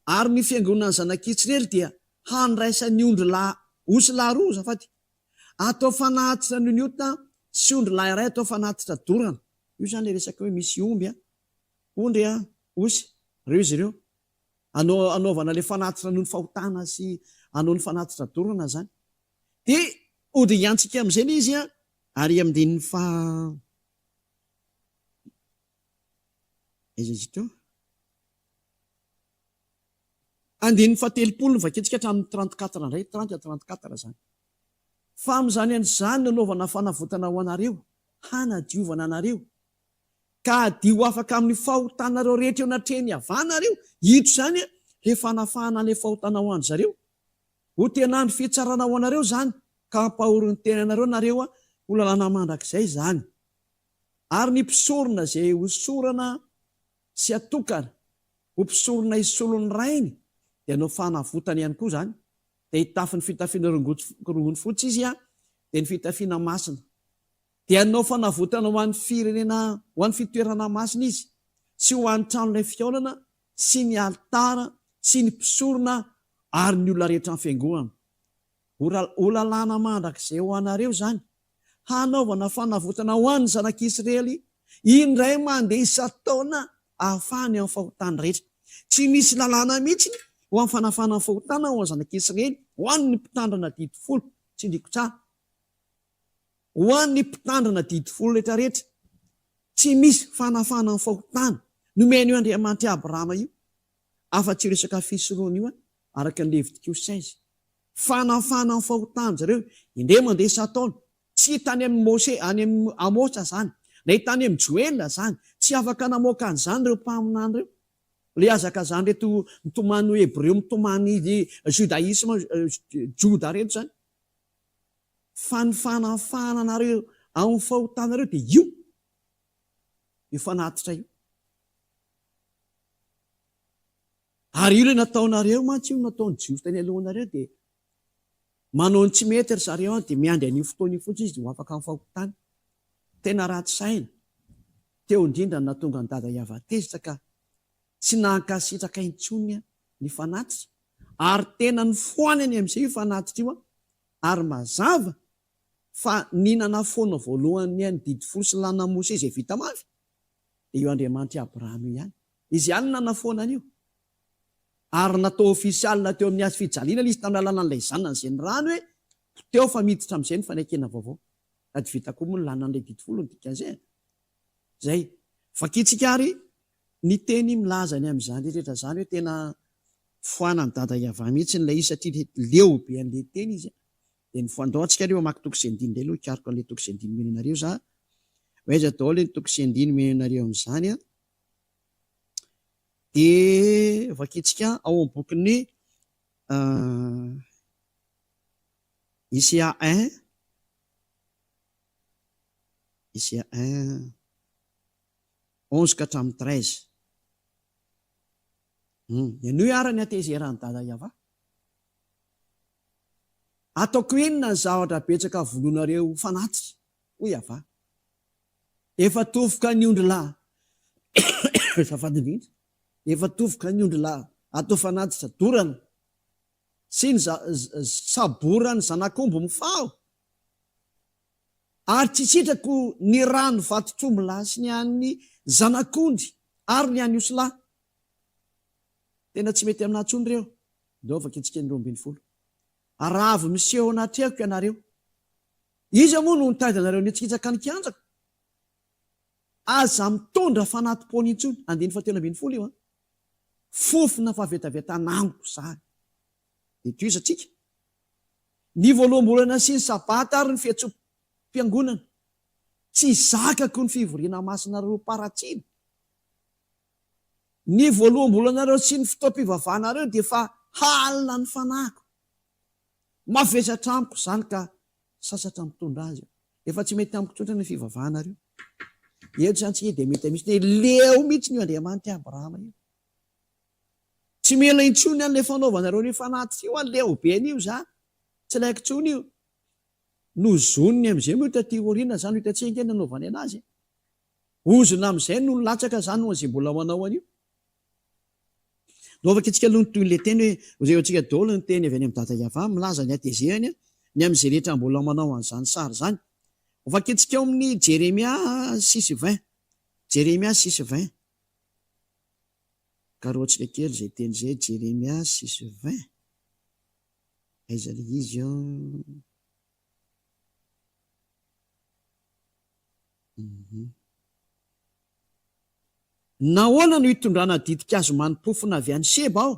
ary ny fiangonana zanak'Israely dia handraisan'ny ondrilahy osy lahy roa zafady atao fanatitra ny ota sy ondrilahy iray atao fanatitra dorana. Io zany le resaka hoe misy ondry osy reo izy ireo anaovana le fanatitra noho ny fahotana sy anao ny fanatitra dorana zany. Dia ody iantsika amin'izay le izy ary amin'dininy andin'ny fahatelopolo ny vaketsika hatramin'ny 34 indray 34 zany. Fa amin'izany an'izany nanaovana fanavotana ho anareo, hanadiovana anareo, ka adio afaka amin'ny fahotanareo rehetra eo anatrehany avanareo. Ito zany le fanafahana le fahotana ho an zareo. Ho tenandro fitsarana ho anareo zany, ka ampahorin'ny tenanareo nareo ho lalàna mandrakizay zany. Ary ny mpisorona izay hosorana sy atokana, ho mpisorona isolon'ny rainy, dia anao fanavotana ihany koa zany. Dia hitafy ny fitafiana rongony fotsy izy dia ny fitafiana masina. Dia anao fanavotana ho an'ny firenena, ho an'ny fitoerana masina izy, sy ho an'ny tranon'ilay fihaonana, sy ny altara, sy ny mpisorona, ary ny olona rehetra ny fiangohana. Ho lalàna mandrakizay ho anareo zany, hanaovana fanavotana ho an'ny zanak'Israely indray mandeha isa-taona ahafahany amin'ny fahotana rehetra. Tsy misy lalàna mihitsy ho amin'ny fanafahana amin'ny fahotana ho an'ny zanak'Israely, ho an'ny mpitandrina didy folo, tsy ndriko tsara, ho an'ny mpitandrina didy folo rehetrarehetra. Tsy misy fanafahana amin'ny fahotana nomeny io Andriamanitra Abrahama io, afa-tsy io resaka fisoroana io araka ny Levitika 16. Fanafahana amin'ny fahotana zareo indray mandeha isa-taona. Tsy hitany amin'ny Mose, any amin'ny Amosa zany, na hitany amin'ny Joela zany, tsy afaka namoaka an'izany ireo mpaminany ireo. Le azaka zany reto mitomany Hebreo, mitomany Judaisme, Joda reto zany. Fa ny fanafahana anareo amin'ny fahotanareo dia io fanatitra io. Ary io le nataonareo mantsy io nataony Jiosy tany alohanareo dia manao ny tsy mety ry zareo dia miandry an'io fotoana io fotsy izy dia ho afaka amin'ny fahotana. Tena ratsy saina. Teo indrindra ny natonga ny dada Iava-tezitra ka tsy nankasitraka intsony ny fanatitra, ary tena ny foanany amin'izay io fanatitra io, ary mazava fa ninana foana voalohany ny didy folo sy lana Mose izay vita mafy dia io Andriamanitra Abrahama io ihany. Izy ihany nanafoana an'io. Ary natao ofisialina teo amin'ny azy fijaliana izy tamin'ny alanan'ilay zanany izay ny rano hoe teo fa miditra amin'izay ny fanaikena vaovao. Sady vita koa moa ny lanan'ilay didy folo ny dikan'izay. Zay fakitsika ary ny teny milaza ny amin'izany rehetra zany hoe tena foanany dada Iava mihitsy n'ilay izy satria leo be an'ilay teny izy. Dia ny foandao antsika reo amaky toko sy andiny ilay aloha hikariko an'ilay toko sy andiny mino anareo za. Hoaiza daholo ny toko sy andiny mino anareo amin'izany a. Dia vakitsika ao amin'ny bokin'ny Isaiah 1, Isaiah 1, 11 ka hatramin'ny 13. Ianio arany atezerany dada Iava. Ataoko inona ny zavatra betsaka volonareo fanatitra, hoy Iava. Efa tovoka ny ondry lahy. Zafady indrindra. Efa tovoka ny ondry lahy atao fanatitra dorana, sy ny saborany zanak'omby mifaho. Ary tsy sitrako ny rano vatotromby lahy sy ny an'ny zanak'ondry ary ny an'ny osy lahy. Tena tsy mety amina ntsony ireo. Ndao vakitsika ny 12. Aravo miseho anatrehako ianareo. Iza moa no nitaidanareo ny hatsikitsaka ny kianjako? Aza mitondra fanatim-pony intsony. 12 io. Fofona fahavetavetana amiko zany. Dia toy satsika. Ny voaloham-bolana sy ny sabata ary ny fiatsom-piangonana. Tsy zakako ny fivoriana masinareo paratsina. Ny voaloham-bolanareo sy ny fotoam-pivavahanareo dia fa halina ny fanahiko. Mavesatra amiko zany ka sasatra mitondra azy. Efa tsy mety amiko tsotra ny fivavahanareo. Eto zany tsy dia mety misy leo mihitsy ny Andriamanitra Abrahama io. Tsy mela intsony an'ilay fanaovanareo ny fanatitra io, leo be an'io za. Tsy laiko intsony io. Nozoniny amin'izay moa taty oriana zany hitantsika ny nanaovany anazy. Ozona amin'izay no latsaka zany ho izay mbola manao an'io. Nao vakitsika aloha ny toy le teny hoe izay antsika daholo ny teny avy any amin'ny dada Iava milaza ny atezehany ny amin'izay rehetra mbola manao an'izany sary zany. Vakitsika ao amin'ny Jeremia 6:20. Jeremia 6:20. Karotsika kely izay teny izay Jeremia 6:20. Aiza le izy ao? Nahoana no hitondrana didikazo manimpofona avy any Seba aho?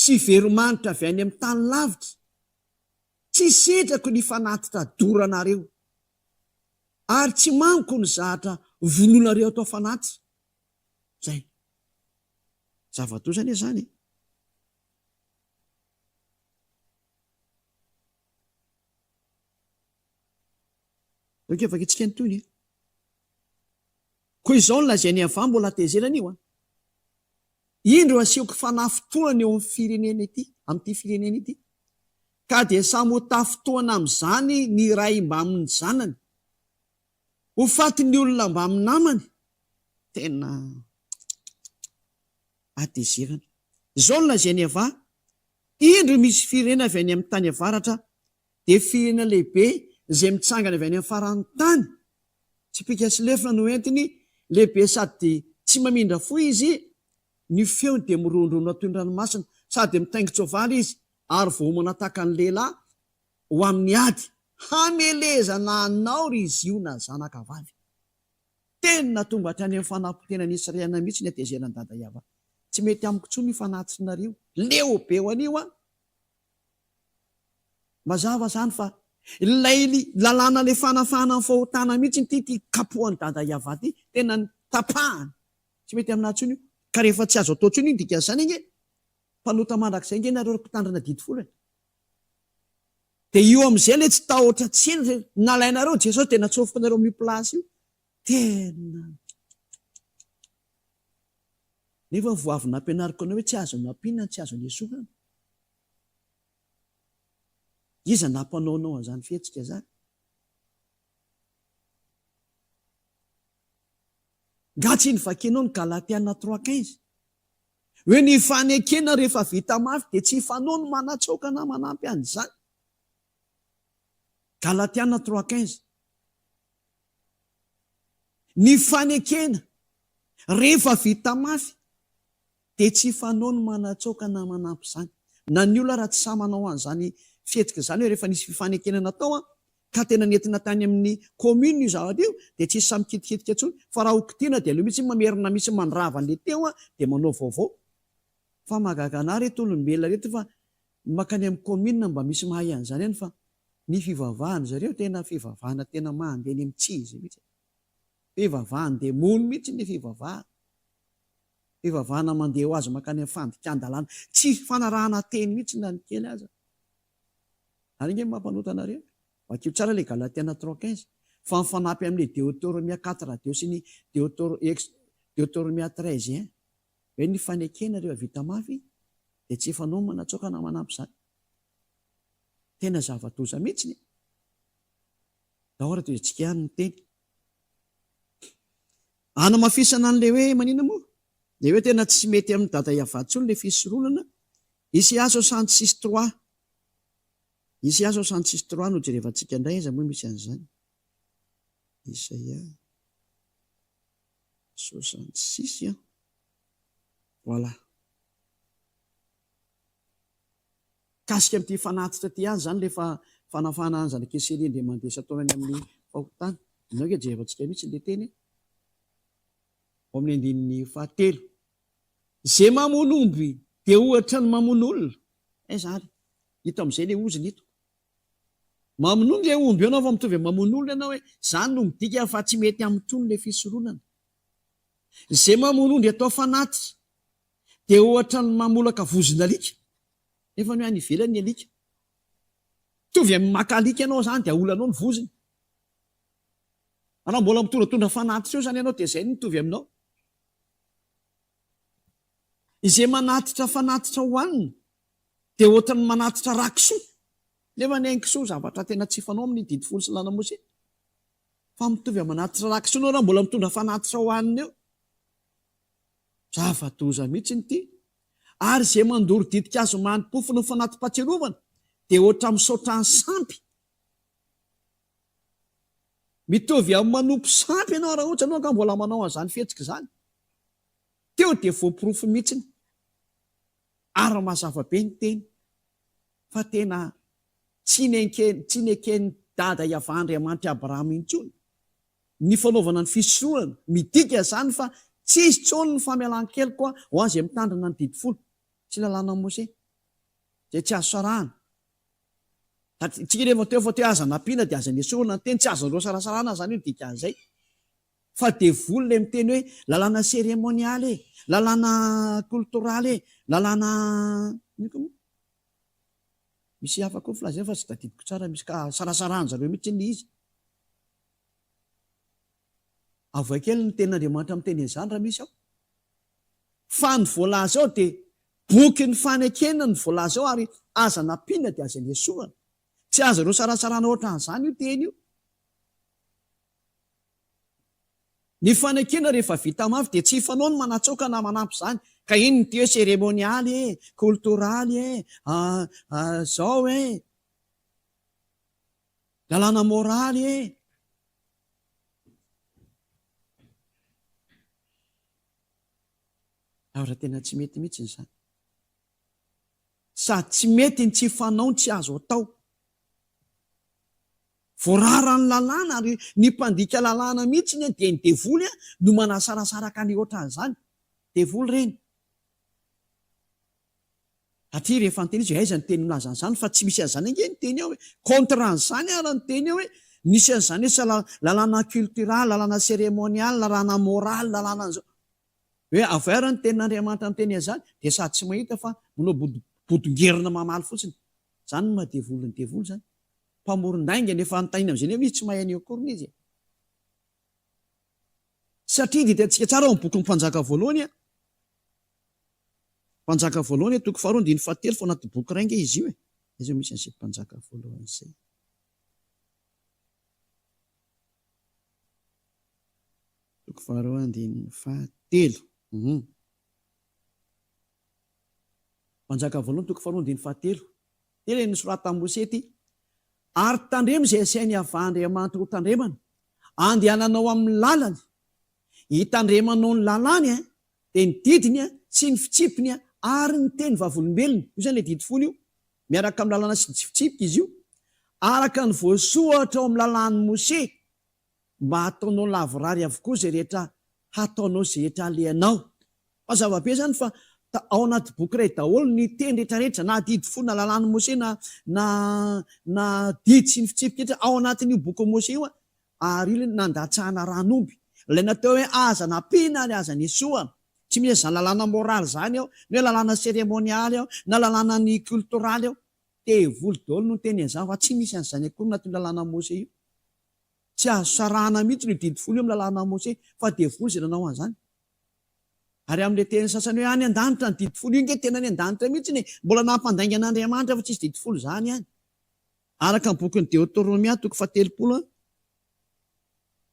sy veromanitra avy any amin'ny tany lavitra, tsy setrako ny fanatitra doranareo, ary tsy manko ny zahatra vononareo atao fanatitra. Zay zava-tozany zany. Afaka itsika ny toy koa izao ny lazainy avy mbola tezerana io indro asiako fanafotoana eo amin'ny firenena ity, amin'ity firenena ity, ka dia samy ho tafotoana amin'izany ny ray mba amin'ny zanany, ho fatin'ny olona mba amin'ny namany. Tena atezerana. Izao ny lazainy avy indro misy firenena avy any amin'ny tany avaratra, dia firenena lehibe izay mitsangana avy any amin'ny faran'ny tany, tsy pika sy lefina no entiny, lehibe sady tsy mamindra fo izy, ny feony dia mirondrona toy ny ranomasina, sady mitaingin-tsoavaly izy, ary voamana tahaka ny lehilahy ho amin'ny ady, hamelezana anao ry izy io na zanaka vavy. Tena tonga hatrany amin'ny fanampotena ny Israelina mihitsy ny atezerana ny dada Iava. Tsy mety amiko intsony ny fanatitrinareo, leo be ho anio mazava zany fa ilay lalàna le fanafahana ny fahotana mihitsy ty kapohan'ny dada Iava ty, tena ny tapahany. Tsy mety aminah intsony io. Ka rehefa tsy azo atao intsony iny dika zany inge, mpanota mandrakizay inge nareo mpitandrina didy folany. Dia io amin'izay le tsy tahotra tsena nalainareo Jesosy tena tsofoka nareo amin'ny plasy io. Tena nefa voavy nampianariko anao hoe tsy azo nampinana, tsy azo niesorana. Iza nampanaonao an'izany fihetsika zany? Gatsy ny vakianao ny Galatiana 3:15 hoe ny fanekena rehefa vita mafy dia tsy fanao no manatsoaka na manampy an'izany. Galatiana 3:15 ny fanekena rehefa vita mafy dia tsy fanao no manatsoaka na manampy izany. Na ny olona raha tsy sa manao an'izany fihetsika zany hoe rehefa nisy fifanekena natao ka tena nentina tany amin'ny commune io zavatra io, dia tsy samy kitikitika intsony, fa raha hokitiana dia aleo mihitsy mamerina misy mandrava an'le teo dia manao vaovao. Fa mahagaga anahy reto olombelona reto fa makany amin'ny commune mba misy mahay an'izany ihany, fa ny fivavahana zareo tena fivavahana tena mandeha ny mitsizy mihitsy. Fivavahana demony mihitsy ny fivavahana. Fivavahana mandeha ho azy makany amin'ny fandikan-dalàna, tsy fanarahana teny mihitsy na ny kely aza. Ary inge mampanota anareo. Vakio tsara ilay Galatiana 3:15 fa mifanampy amin'ilay Deutéronomia 4 sy ny Deutéronomia 13 hoe ny fanekena rehefa vita mafy dia tsy fanao manatsoaka na manampy izany. Tena zava-doza mihitsy. Dahora toy antsika ihany ny teny. Hanamafisana an'ilay hoe manina moa? Dia hoe tena tsy mety amin'ny dada Iava intsony ilay fisoronana. Isiaso 66:3. Isiaso 66:3 no jerevantsika indray iza moa misy an'izany. Isaia 66 voilà. Kasika amin'ity fanatitra ty ihany zany rehefa fanafana any zanak'Esely dia mandesa taonany amin'ny fahotana. Inao nge jerevantsika mihitsy ilay teny ao amin'ny andininy 7. Zay mamono omby dia ohatra ny mamono olona. Zany hita amin'izay ilay oziny ito. Mamono ilay omby ianao fa mitovy mamono olona ianao hoe zany no midika fa tsy mety amin'ny tony ilay fisoronana. Zay mamono omby atao fanatitra dia ohatra ny mamolaka vozona alika. Nefa ny any ivelany ny alika. Mitovy amin'ny maka alika ianao zany dia olanao ny voziny. Raha mbola mitondratondra fanatitra eo zany ianao dia izay no mitovy aminao. Izay manatitra fanatitra hohanina dia ohatra ny manatitra rakisoa. Nefa ny ainkisoa zavatra tena tsy fanao amin'ny didy folo sy lanamosi. Fa mitovy amin'ny manatitra rakisoa anao raha mbola mitondra fanatitra hohanina eo. Zava-doza mihitsy ny ity. Ary izay mandoro didikazo manimpofo ny fanatim-patserovana dia ohatra misaotra ny sampy. Mitovy amin'ny manompo sampy ianao raha ohatra ianao ka mbola manao an'izany fihetsika izany. Teo dia voapirofo mihitsy. Ary mazava be ny teny fa tena tsy neken'ny dada Iava Andriamanitra Abrahama intsony ny fanaovana ny fisoronana, midika izany fa tsisy tsony ny famelan-keloka ho azy mitandrina ny didy folo sy lalàna Mose. zay tsy azo sarahana. Tsika rehefa teo fa teo aza nampiana dia aza niesorana ny teny, tsy azon'ireo sarasarana zany io dikan'izay. Fa devoly le miteny hoe lalàna seremonialy lalàna kultoraly lalàna misy afaka koa filazana fa tsy tadidiko tsara, misy ka sarasarana zareo mihitsy ny izy. Avakely ny tenin'Andriamanitra amin'ny teny izany raha misy ao. Fa ny voalaza ao dia boky ny fanekena ny voalaza ao ary aza nampiana dia aza niesorana. Tsy aza ireo sarasarana ohatran'izany io teny io. Ny fanekena rehefa vita mafy dia tsy hifanao ny manatsoaka na manampy izany. Ka iny ny teo seremonialy kultoraly zao lalàna moraly raha tena tsy mety mihitsy izany. Sady tsy mety ny tsy fanao ny tsy azo atao. Voarara ny lalàna ary ny mpandika lalàna mihitsy dia ny devoly no manasarasaraka ny ohatran'izany. Devoly reny. Atria rehefa ny teny izy aiza ny teny milaza an'izany fa tsy misy an'izany ange ny teny ao hoe contre an'izany ara ny teny ao hoe nisy an'izany hoe lalàna cultural, lalàna seremonial, lalàna moral, lalàna an'izao. Hoe avara ny tenin'Andriamanitra amin'ny teny izany dia sady tsy mahita fa manao bodongerina mamaly fotsiny. Izany no mahadevoly ny devoly zany. Mpamoron-dainga nefa anontaniana amin'izay hoe tsy mahay an'io akory izy. Satria dia hitantsika tsara ao amin'ny boky ny Mpanjaka voalohany. Mpanjaka voalohany toko 2:7 fa anaty boky iray nge izy io. Izay misy an'izay Mpanjaka voalohany izay. Toko 2:7. Mpanjaka voalohany toko 2:7. Tena ny soratan Mose ty. Ary tandremo izay asainy avahandriamanitra ho tandremana, andehananao amin'ny lalany, hitandremanao ny lalàny dia ny didiny sy ny fitsipiny ary ny teny vavolombelona. Io zany le didy folo io. Miaraka amin'ny lalàna sy ny fitsipika izy io. Araka ny voasoratra ao amin'ny lalàn'i Mose, mba hataonao lavorary avokoa izay rehetra hataonao izay rehetra alehanao. Mazava be zany fa ao anaty boky iray daholo ny teny rehetrarehetra na didy folo na lalàn'i Mose na didy sy ny fitsipika ao anatin'io boky Mose io ary io nandatsahana ranomby. Ilay natao hoe aza nampiana ary aza niesoana. Tsy misy izany lalàna moraly zany ao, na hoe lalàna seremonialy ao, na lalàna ny kultoraly ao. Devoly daholo no teny an'izany fa tsy misy an'izany akory anatin'ny lalàna Mose io. Tsy azo sarahana mihitsy ny didy folo io amin'ny lalàna Mose fa devoly izay nanao an'izany. Ary amin'ilay teny sasany hoe any an-danitra ny didy folo io nge tena any an-danitra mihitsy ny mbola nampandaingan'Andriamanitra fa tsy misy didy folo zany ihany. Araka ny bokin'ny Deutéronomia toko 7.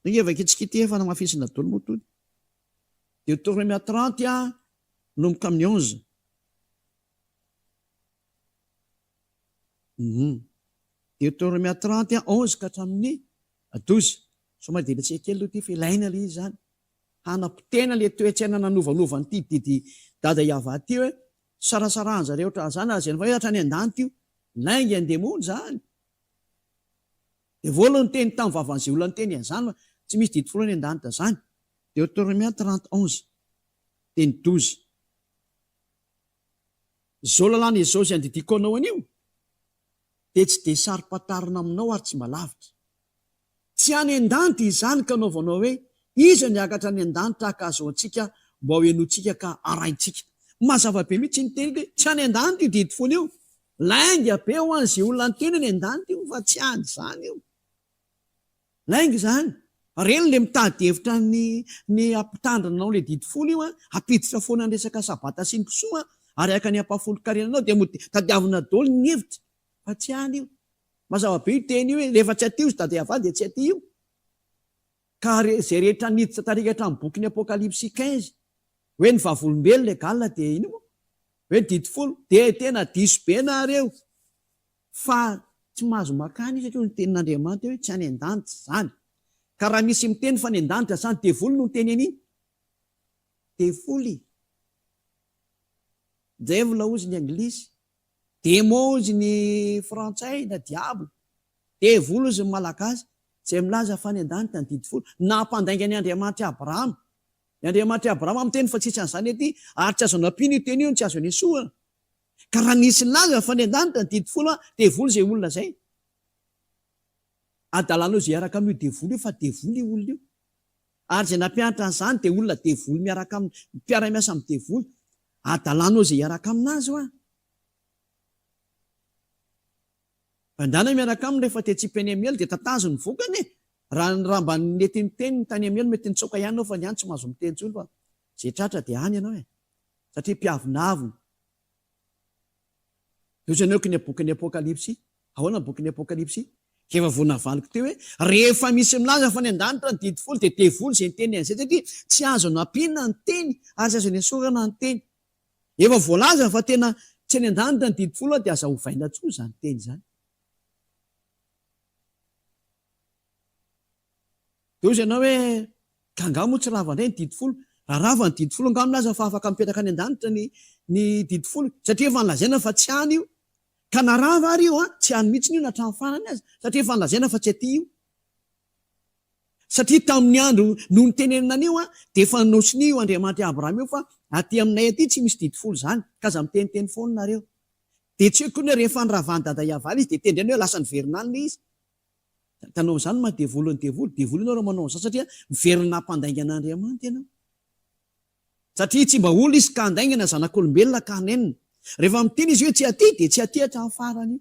Nge vakitsikity efa namafisina daholo motony. Deutéronomia 30 nomboka amin'ny 11. Deutéronomia 30 11 ka hatramin'ny 12. Somary deletsika kely aloha ty fa ilaina ilay izy zany. Hanapitena le toetsaina nanovanova ny didy dada Iava ty hoe sarasarahana zareo ohatran'izany ary izay hatra any an-dany ty io. Lainga an-demony zany. Dia voalohany ny teny tamin'ny vavan'izay olona ny teny an'izany fa tsy misy didy folo any an-danitra zany. Deutéronomia 30 11 teny 12. Izao lalàna izao izay andidiko anao an'io dia tsy dia sarim-patarina aminao ary tsy malavitra. Tsy any an-danitra izany ka anaovanao hoe iza niakatra any an-danitra ka azoantsika mba ho henoantsika ka araintsika. Mazava be mihitsy ny teny hoe tsy any an-danitra io didy folo io. Lainga be ho an'izay olona ny teny any an-danitra io fa tsy any izany io. Lainga izany. Reny le mitady hevitra ny ampitandrinanao le didy folo io apiditra foana ny resaka sabata sy ny kisoa ary aka ny ampafolo-karenanao dia tadiavina daholo ny hevitra fa tsy any io. Mazava be io teny io hoe rehefa tsy aty io dada Iava dia tsy aty io. Ka izay rehetra niditra tarikatra amin'ny boky ny Apokalipsy 15 hoe ny vavolombelona egalina dia iny moa hoe didy folo dia tena diso be nareo fa tsy mahazo makany satria ny tenin'Andriamanitra hoe tsy any an-danitra zany. Ka raha misy miteny fa ny an-danitra zany devoly no teny an'iny. Devoly. Devil hozy ny anglisy, démon hozy ny frantsay na diable, devoly hozy ny malagasy. Izay milaza fa ny an-danitra ny didy folo. Nampandainga ny Andriamanitra Abrahama. Ny Andriamanitra Abrahama amin'ny teny fa tsisy an'izany ety ary tsy azo nampiana io teny io tsy azo niesoana. Ka raha nisy laza fa ny an-danitra ny didifolo devoly zay olona zay. Adalanao zay araka amin'io devoly io fa devoly io olona io. Ary zay nampianatra an'izany dia olona devoly miaraka amin'ny mpiara-miasa amin'ny devoly. Adalanao zay araka aminazy io. Andana miaraka aminy rehefa tetsi-peny amiely dia tatazo ny vokany. Raha mba nety miteny ny tany amiely mety nitsoaka ihany anao fa ny any tsy mahazo miteny intsony fa zay tratra dia any ianao satria mpiavonavona. Ohatrany hoe ny bokin'ny Apokalipsy. Ahoana ny bokin'ny Apokalipsy? Efa voanavaliko teo hoe rehefa misy milaza fa ny an-danitra ny didifolo dia devoly izay niteny an'izay satria tsy azo nampiana ny teny ary tsy azo ny esorana ny teny. Efa voalaza fa tena tsy ny an-danitra ny didifolo dia aza hovaina tsoa izany teny izany. Dia ozy ianao hoe kangamo tsy rava indray ny didifolo. Raha rava ny didifolo angamo milaza fa afaka mipetraka any an-danitra ny didifolo satria efa nolazaina fa tsy any io. Ka na rava ary io tsy any mihitsy io na hatramin'ny farany azy satria efa nolazaina fa tsy aty io. Satria tamin'ny andro no nitenenina an'io dia efa nosiny io Andriamanitra Abrahama io fa aty aminay aty tsy misy didifolo izany ka aza miteniteny foana nareo. Dia tsy hoe koa rehefa nyravany dada Iavaly izy dia tendreny hoe lasa niverinalina izy. Tanao izany ma devoly ny devoly ianao raha manao izany satria miverina hampandaingana Andriamanitra ianao. Satria tsy mba olona izy ka handaingana zanak'olombelona ka hanenina. Rehefa miteny izy hoe tsy aty dia tsy aty hatramin'ny farany io.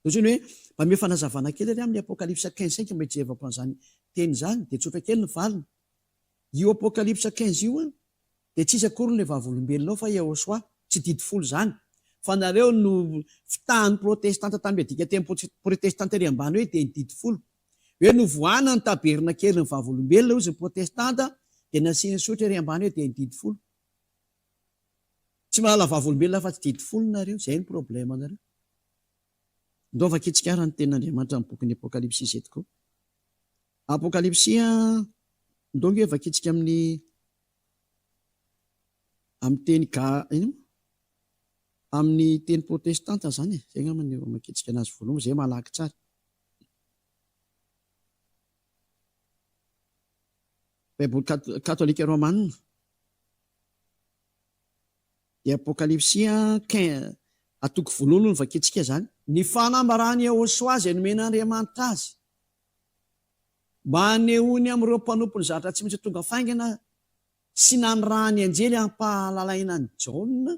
Ohatrany hoe mba mia fanazavana kely ary amin'ny Apokalipsa 15 mba hijerevako an'izany teny izany dia tsotra kely ny valiny. Io Apokalipsa 15 io dia tsisy akory ilay vavolombelonao fa Yehoshua tsy didifolo izany. Fa nareo no fitahan'ny protestanta tamin'ny adika teny protestanta ery ambany hoe dia ny didifolo. Hoe no voana ny taberna kely ny vavolombelona ozy ny protestanta dia nasiany sotra ery ambany hoe dia ny didifolo. Tsy mahala vavolombelona fa tsy didifolo nareo. Izay ny problema nareo. Ndao vakitsika ny ten'Andriamanitra amin'ny bokin'ny Apokalipsy izy eto koa. Apokalipsy ndonge vakitsika amin'ny teny amin'ny teny protestanta zany zay angambany makitsika anazy voalohany zay malaky tsara. Baiboly katolika romanina. Dia Apokalipsy atoko voalohany no vakitsika zany. Ny fanambarany Yehoshua izay nomen'Andriamanitra azy mba hanehony amin'ireo mpanompo ny zavatra tsy maintsy tonga faingana sy nanirahany anjely hampahalalaina ny Jaona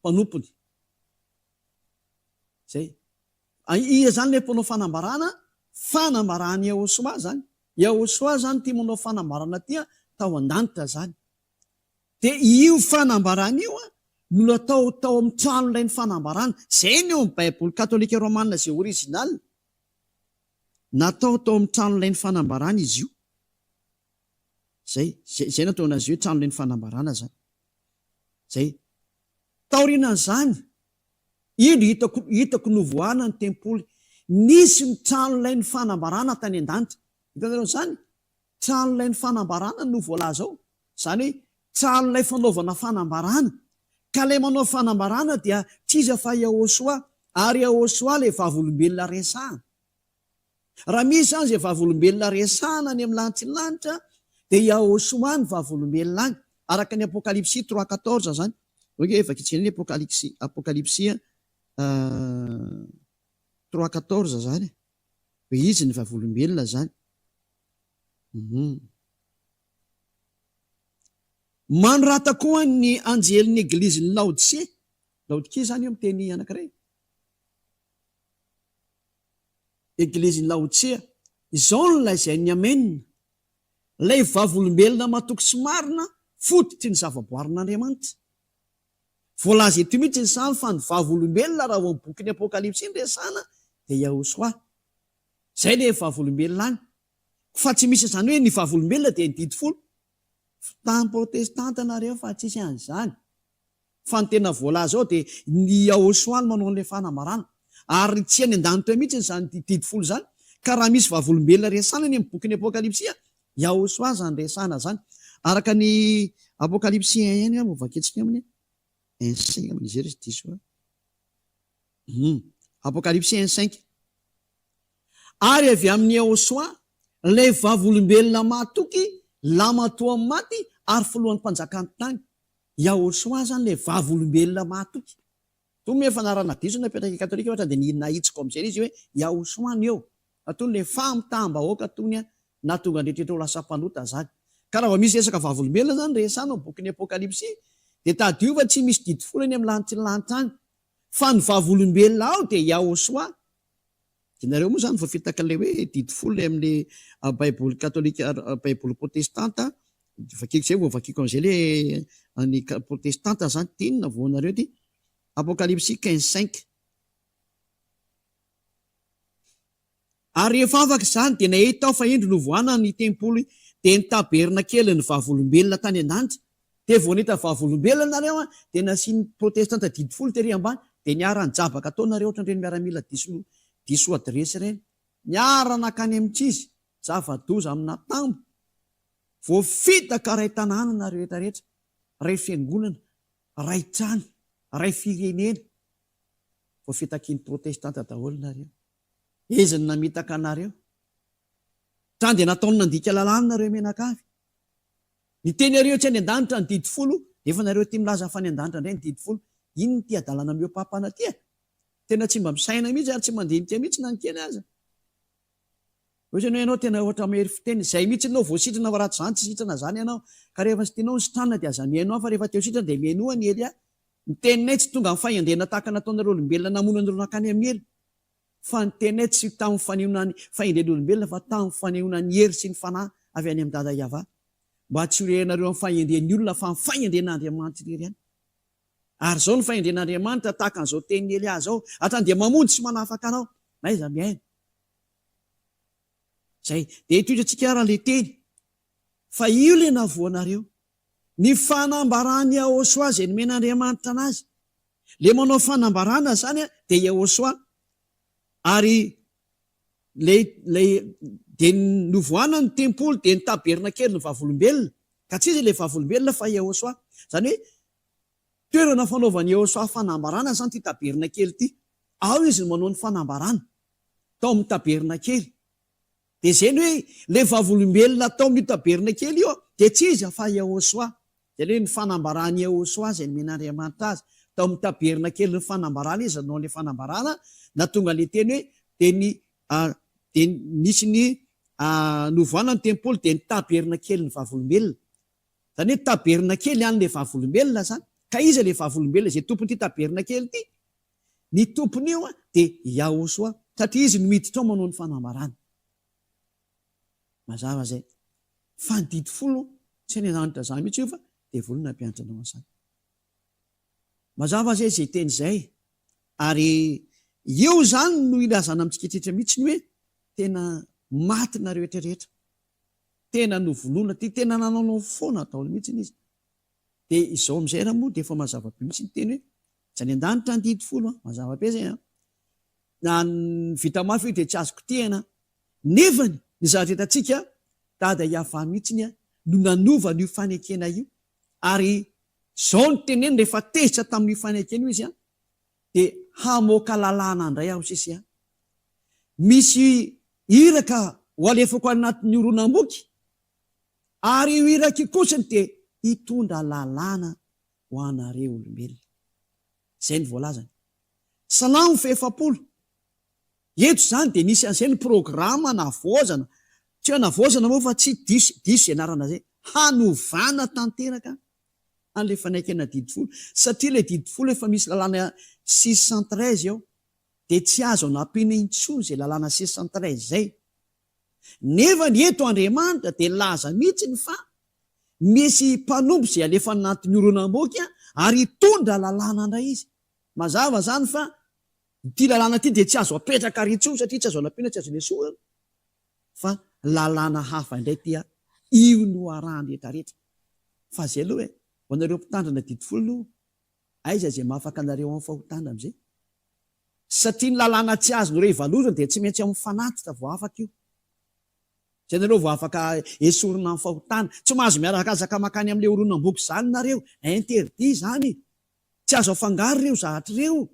mpanompony. Zay. Iza zany ilay mpanao fanambarana? Fanambarany Yehoshua zany. Yehoshua zany tia manao fanambarana tia tao an-danitra zany. Dia io fanambarana io no natao tao amin'ny trano ilay ny fanambarana. Zay ny eo amin'ny Baiboly katolika romanina izay original. Natao tao amin'ny trano ilay ny fanambarana izy io. Zay natao anazy hoe trano ilay ny fanambarana zany. Zay. Taorinan'izany, ino hitako novoana ny tempoly. Nisy ny trano ilay ny fanambarana tany an-danitra. Hitanareo izany? Trano ilay ny fanambarana no voalaza ao. Izany hoe trano ilay fanaovana fanambarana. Ka ilay manao fanambarana dia tsy iza fa Yehoshua, ary Yehoshua ilay vavolombelona resahana. Raha misy izany izay vavolombelona resahana any amin'ny lanitry dia Yehoshua ny vavolombelona any. Araka ny Apokalipsy 3:14 zany. Oke, vakitsika ny Apokalipsy 3:14 zany. Hoe izy ny vavolombelona zany. Manorata koa ny anjelin'ny eglizin'ny Laodicea. Laodicea zany io miteny anankiray. Eglizin'ny Laodicea. Izao no lazainy ny amenina. Ilay vavolombelona matoky sy marina fototry ny zavaboarin'Andriamanitra. Voalaza eto mihitsy ny samy fa ny vavolombelona raha ao amin'ny bokin'ny Apokalipsy ny resahana dia Yehoshua. Zay ilay vavolombelona any. Fa tsy misy izany hoe ny vavolombelona dia ny didifolo. Fitahan'ny protestanta nareo fa tsisy an'izany. Fa ny tena voalaza ao dia ny Yehoshua no manao an'ilay fanambarana. Ary tsy any an-danitra mihitsy izany didifolo izany. Ka raha misy vavolombelona resahana ny amin'ny bokin'ny Apokalipsy, Yehoshua zany resahana zany. Araka ny Apokalipsy ihany mo vaketsika aminy. Insay amin'izy izy diso. Apokalipsy 1:5. Ary avy amin'ny Yehoshua ilay vavolombelona matoky lama toa amin'ny maty ary filohan'ny mpanjakany tany. Yahosoa zany le vavolombelona matoky. Tony efa narana diso napetraka katolika ohatra dia ninona hitsiko amin'izay izy hoe Yahosoa ny eo. Atony le famitaam-bahoaka tony na tonga andrehetrehitra ho lasa mpanota zany. Ka raha misy resaka vavolombelona zany resana ao bokin'ny Apokalipsy dia tadiova tsy misy didy folo eny amin'ny lanitra ny lanitra any. Fa ny vavolombelona ao dia Yahosoa. Ianareo moa zany voafitaka le hoe didy folo amin'ny baiboly katolika, baiboly protestanta. Vakiko zay vao vakiko an'izay le ny protestanta zany tinina voanareo ty. Apokalipsy 15:5. Ary rehefa afaka izany dia nahita aho fa indro novoana ny tempoly dia ny taberna kely ny vavolombelona tany an-danitra. Dia vao nahita vavolombelona nareo dia nasiany protestanta didy folo tery ambany dia niara-nijabaka tao nareo ohatran'ireny miaramila diso adresy ireny. Niara-nakany amin'tsizy zava-doza amina tambo. Voafitaka ray tanàna nareo rehetrarehetra, ray fiangonana, ray trano, ray firenena. Voafitaky ny protestanta daholo nareo. Eziny namitaka anareo. Trany dia nataony nandika lalàna nareo menakavy. Ny teny areo tsy any an-danitra ny didy folo, efa nareo tia milaza fa any an-danitra indray ny didy folo. Iny ny tia dalana mihoa-pampana tia. Tena tsy mba misaina mihitsy ary tsy mandinika mihitsy na ny kely aza. Ohatrany ianao tena ohatra mery fiteny, izay mihitsy ianao voasitrana ratsy zany, tsy sitrana zany ianao. Ka rehefa sy tianao ny sitrana dia aza mihaino fa rehefa teo sitrana dia mihaino ny ely. Ny teninay tsy tonga amin'ny fahendrena tahaka nataonareo olombelona namonanareo nakany amin'ny ely. Fa ny tenay tsy tamin'ny fanehoana ny fahendren'ny olombelona fa tamin'ny fanehoana ny hery sy ny fanahy avy any amin'ny Dada Iava. Mba tsy horehanareo amin'ny fahendren'ny olona fa amin'ny fahendren'Andriamanitra irery ihany. Ary zao ny fahendren'Andriamanitra tahaka an'izao teny ely azy ao, hatrany dia mamonjy sy manafaka anao. Na iza mihaino. Zay dia itoitrantsika ara le teny. Fa io le navoanareo. Ny fanambarany Yahosoa izay nomen'Andriamanitra anazy. Le manao fanambarana zany dia Yahosoa. Ary dia novoana ny tempoly dia ny taberna kely ny vavolombelona. Ka tsy izy le vavolombelona fa Yahosoa. Zany hoe toerana fanaovan'i Yahosoa fanambarana zany ty taberna kely ty. Ao izy no manao ny fanambarana tao amin'ny taberna kely. Dia izay ny hoe le vavolombelona tao amin'ny taberna kely io dia tsy izy fa Yahosoa. Izany hoe ny fanambarany Yahosoa izay nomen'Andriamanitra azy. Tao amin'ny taberna kely ny fanambarana izy nanao le fanambarana. Na tonga le teny hoe dia nisy ny novoana ny tempoly dia ny taberna kely ny vavolombelona. Zany hoe taberna kely ihany le vavolombelona zany. Ka iza le vavolombelona izay tompony ty taberna kely ty? Ny tompony io dia Yahosoa, satria izy no miditra ao manao ny fanambarana. Mazava zay. Fa ny didy folo tsy any an-danitra zany mihitsy io fa dia volona mpianatra anao an'izany. Mazava zay izay teny izay. Ary io zany no ilazana amintsika mihitsy ny hoe tena maty nareo rehetrarehetra. Tena novonoana ty tena nanao foana daholo mihitsy izy. Dia izao amin'izay raha moa dia efa mazava be mihitsy ny teny hoe tsy any an-danitra ny didy folo. Mazava be zay. Na vita mafy dia tsy azoko tehana. Nefany ny zaretantsika Dada Iava mihitsy no nanova n'io fanekena io. Ary zao ny teneny rehefa tezitra tamin'io fanekena io izy dia hamoaka lalàna indray aho sisy. Misy iraka ho alefako anatin'ny horonam-boky. Ary io iraka io kosa dia hitondra lalàna ho anareo olombelona. Izay ny voalazany. Salamo fefapolo. Eto zany dia nisy an'izay ny programa navoazana. Tsy hoe navoazana moa fa tsy diso ianarana zay. Hanovana tanteraka an'ilay fanekena didy folo. Satria ilay didy folo efa misy lalàna 613 ao. Dia tsy azo nampiana intsony izay lalàna 613 izay. Nefa ny eto Andriamanitra dia laza mihitsy ny fa misy mpanompo izay alefa anatin'ny horonam-boky ary hitondra lalàna indray izy. Mazava zany fa ity lalàna ity dia tsy azo apetraka ary intsony satria tsy azo nampiana, tsy azo lesorana. Fa lalàna hafa indray tia io no arahany rehetrarehetra. Fa zay aloha ho anareo mpitandrina didy folo aiza izay mahafaka anareo amin'ny fahotana amin'izay. Satria ny lalàna tsy azonareo ivalozana dia tsy maintsy amin'ny fanatitra vao afaka io. Izay nareo vao afaka esorina amin'ny fahotana. Tsy mahazo miaraka azaka makany amin'ilay horonam-boky zany nareo. Interdit zany. Tsy azo afangaro ireo zavatra ireo.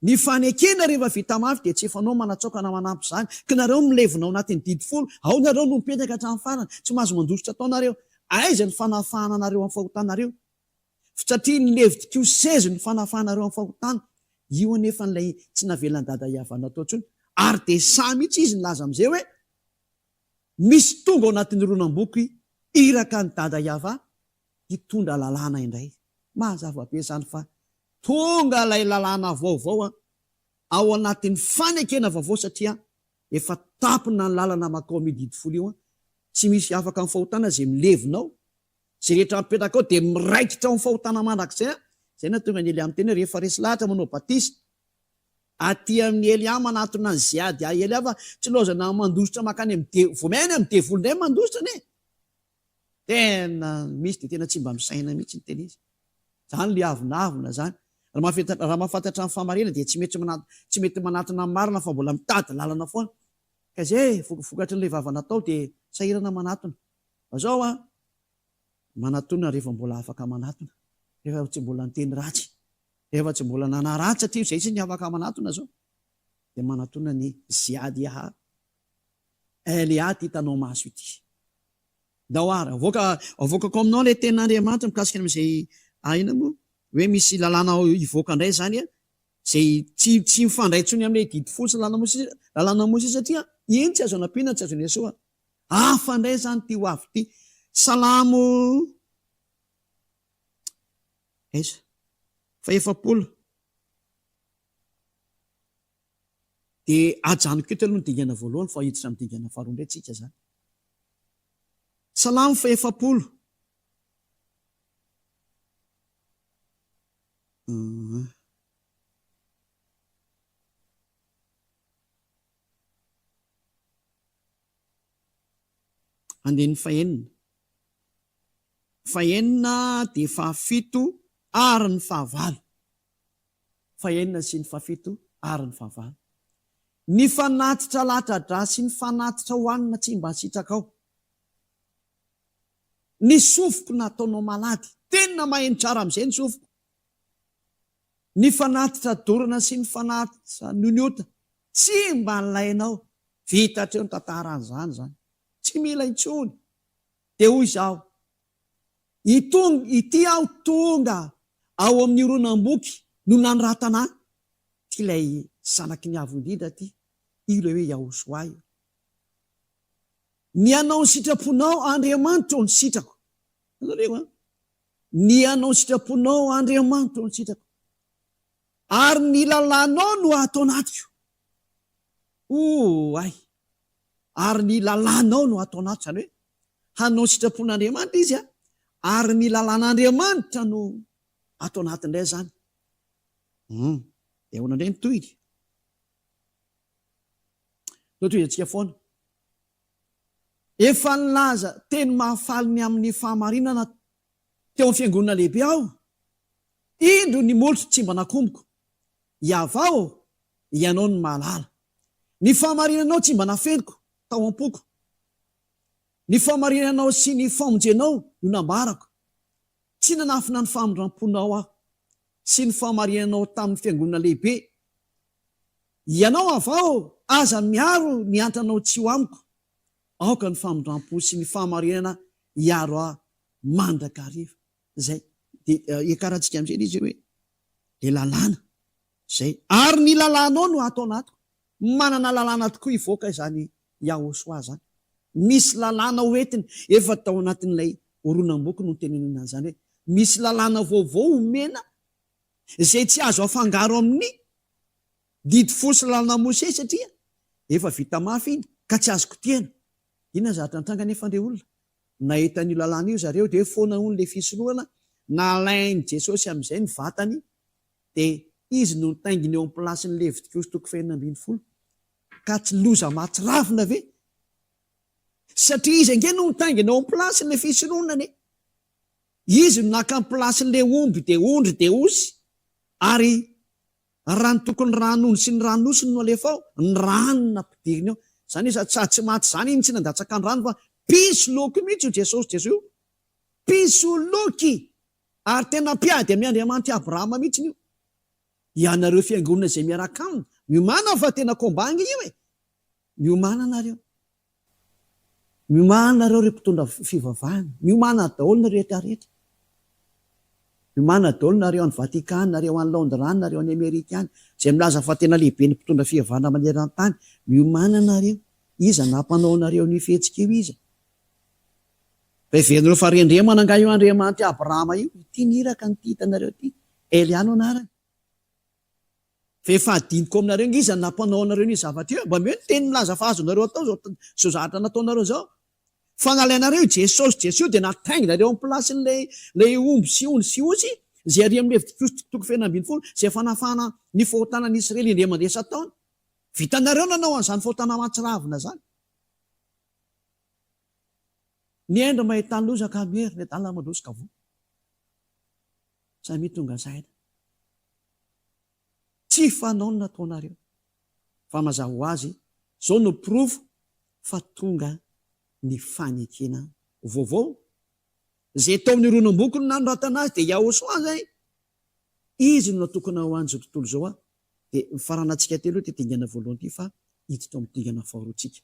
Ny fanekena rehefa vita mafy dia tsy efanao manatsaokana manampy izany. Ka nareo milevina ao anatin'ny didy folo. Ao nareo no mipetraka hatramin'ny farany. Tsy mahazo mandositra tao nareo. Aiza ny fanafahana nareo amin'ny fahotanareo. satria nylevidiko sezy ny fanafanareo amin'ny fahotana. Io anefa n'lay tsy navelany dada Iava natao ntsony, ary de sa mihitsy izy nylaza am'izay hoe misy tonga ao anatin'ny ronam-boky iraka ny dada Iava hitondra lalàna indray. Mazava be zany fa tonga lay lalàna vaovao ao anatin'ny fanekena vaovao, satria efa tapina ny lalana makao mididifolo io tsy misy afaka amin'ny fahotana zay milevinao, zay rehetra mipetraka ao de miraikitra ao amin'ny fahotana mandrakizay. Zay na tonga ny Eliam teny rehefa resy lahatra manao batisa aty amin'ny Eliam manatona ny ziady Eliava tsy lozana mandositra makany vomainy amin'ny devolo indray mandositra ne. Tena misy de tena tsy mba misaina mihitsy ny teny izy. Zany le avinavina zany. Raha mahafantatra ny famarina dia tsy mety manatona ny marina fa mbola mitady lalana foana. Ka zay vokatry n'ilay vavana tao dia sahirana manatona. Azao manatona rehefa mbola afaka manatona, rehefa tsy mbola niteny ratsy, rehefa tsy mbola nanaratsy, satria zay sy ny afaka manatona zao dia manatona ny ziady Elia ty hitanao maso ity. Daoara avoakako aminao ilay tenin'Andriamanitra mikasika amin'izay aina moa hoe misy lalàna ivoaka indray zany zay tsy mifandray tsony amin'ilay didy fotsy lalàna mosy satria iny tsy azo anampiana, tsy azo nesoa. Hafa indray zany ty ho avy ty. Salamo fa-efapolo dia ajanoko eto aloha ny dingana voalohany fa hiditra amin'ny dingana faharoa indray tsika zany. Salamo fa-efapolo andeny fahenina dia fahafito ary ny fahavalo. Fahenina sy ny fahafito ary ny fahavalo. Ny fanatitra latra-dra sy ny fanatitra hoanina tsy mba sitraka ao. Ny sofiko nataonao malady, tena maheno tsara amin'izay ny sofiko. Ny fanatitra dorana sy ny fanatitra noniota tsy mba nlainao. Vitatreo ny tantaran'izany zany, tsy mila intsony. Dia hoy izaho, ity aho tonga ao amin'ny ronam-boky no nanoratana ty ilay zanaky ny avo indrindra ty, ilay hoe Yahosoa. Ny anao ny sitraponao Andriamanitra ny sitrako. Ny anao ny sitraponao Andriamanitra ny sitrako, ary ny lalànao no atao anatiko. Ary ny lalànao no atao anatiko, zany hoe hanao sitrapon'Andriamanitra izy ary ny lalàn'Andriamanitra no atao anatindray zany. Dia hoana indray ny tohiny. Tohidy antsika foana. Efa nilaza teny mahafaliny amin'ny fahamarinana teo amin'ny fiangonana lehibe aho. Indro ny molotro tsy mba nakomboko. Iavao, ianao ny mahalala. Ny fahamarinanao tsy mba nafeniko tao am-poko. Ny fahamarinanao sy ny famonjenao no nambarako. Tsy nanafina ny famondram-ponao aho sy ny fahamarinanao tamin'ny fiangonana lehibe. Ianao avao, aza miaro ny antranao tsy ho amiko. Aoka ny famondram-po sy ny fahamarinana iaro aho mandrakariva. Zay ikarantsika amin'izay izy hoe le lalàna zay, ary ny lalànao no atao anatiko. Manana lalàna tokoa ivoaka izany Yahosoa zany. Misy lalàna hoentiny, efa tao anatin'ilay ronam-boky no tenenina zany hoe misy lalàna vaovao omena zay tsy azo afangaro amin'ny didy fosy lalàna Mose, satria efa vita mafy iny ka tsy azoko tiana. Inona zatra nitranga nefa ndre olona nahita ny lalàna io zareo dia foana hono le fisorohana, nalainy Jesosy amin'izay ny vatany dia izy no nitainginy eo amin'ny plasiny Levitikosy 20 ka tsy loza mahatsirafina ve? Satria izy ange no nitainginy eo amin'ny plasiny le fisorohana ne. Izy no naka amin'ny plasiny le omby dia ondry dia osy, ary raha ny tokony ranony sy ny ranosiny no alefa ao, ny ranona ampidiriny ao. Zany izy tsy maty zany iny tsy nandatsaka ny rano fa piso loky mihitsy io Jesosy io. Piso loky, ary tena mpiady amin'ny Andriamanitra Abrahama mihitsy io. Ianareo fiangonana izay miaraka aminy, miomana fa tena kombanga io e. Miomana nareo. Miomana nareo mpitondra fivavahana, miomana daholo na rehetra rehetra. miomana daholo nareo any Vatikana, nareo any Londres, nareo any Amerika any, izay milaza fa tena lehibe ny mpitondra fivavahana maneran-tany. Miomana nareo, iza nampanao nareo ny fihetsika io iza. Rehevenireo fa rendre mananga io Andriamanitra Abrahama io, ity niraka ny hitanareo ty, Eliano anarany. Fehefahadiniko aminareo iza nampanao nareo ny zavatra io, mba meo ny teny milaza fa azonareo atao zao zahatra nataonareo zao. Fanalainareo Jesosy dia natainginareo amin'ny plasin'ilay omby sy ony sy osy zay ary amin'ny toko fena ambin'ny folo zay fanafana ny fahotanan'ny Israely indray mandeha Sataona. Vitanareo nanao an'izany fahotana mahatsiravina zany. Ny endra mahita ny lozaka mery, ny adala mandrosika vo. Samy tonga saina. Tsy fanao no nataonareo. Fa mazava ho azy, zao no profo fa tonga ny fanekena vaovao. Zay tao amin'ny ronom-boko no nanoratana azy dia Yahosoa zay. Izy no natokana ho an'izao tontolo zao dia ny faranantsika telo ty dingana voalohany ty fa hiditra amin'ny dingana faharoantsika.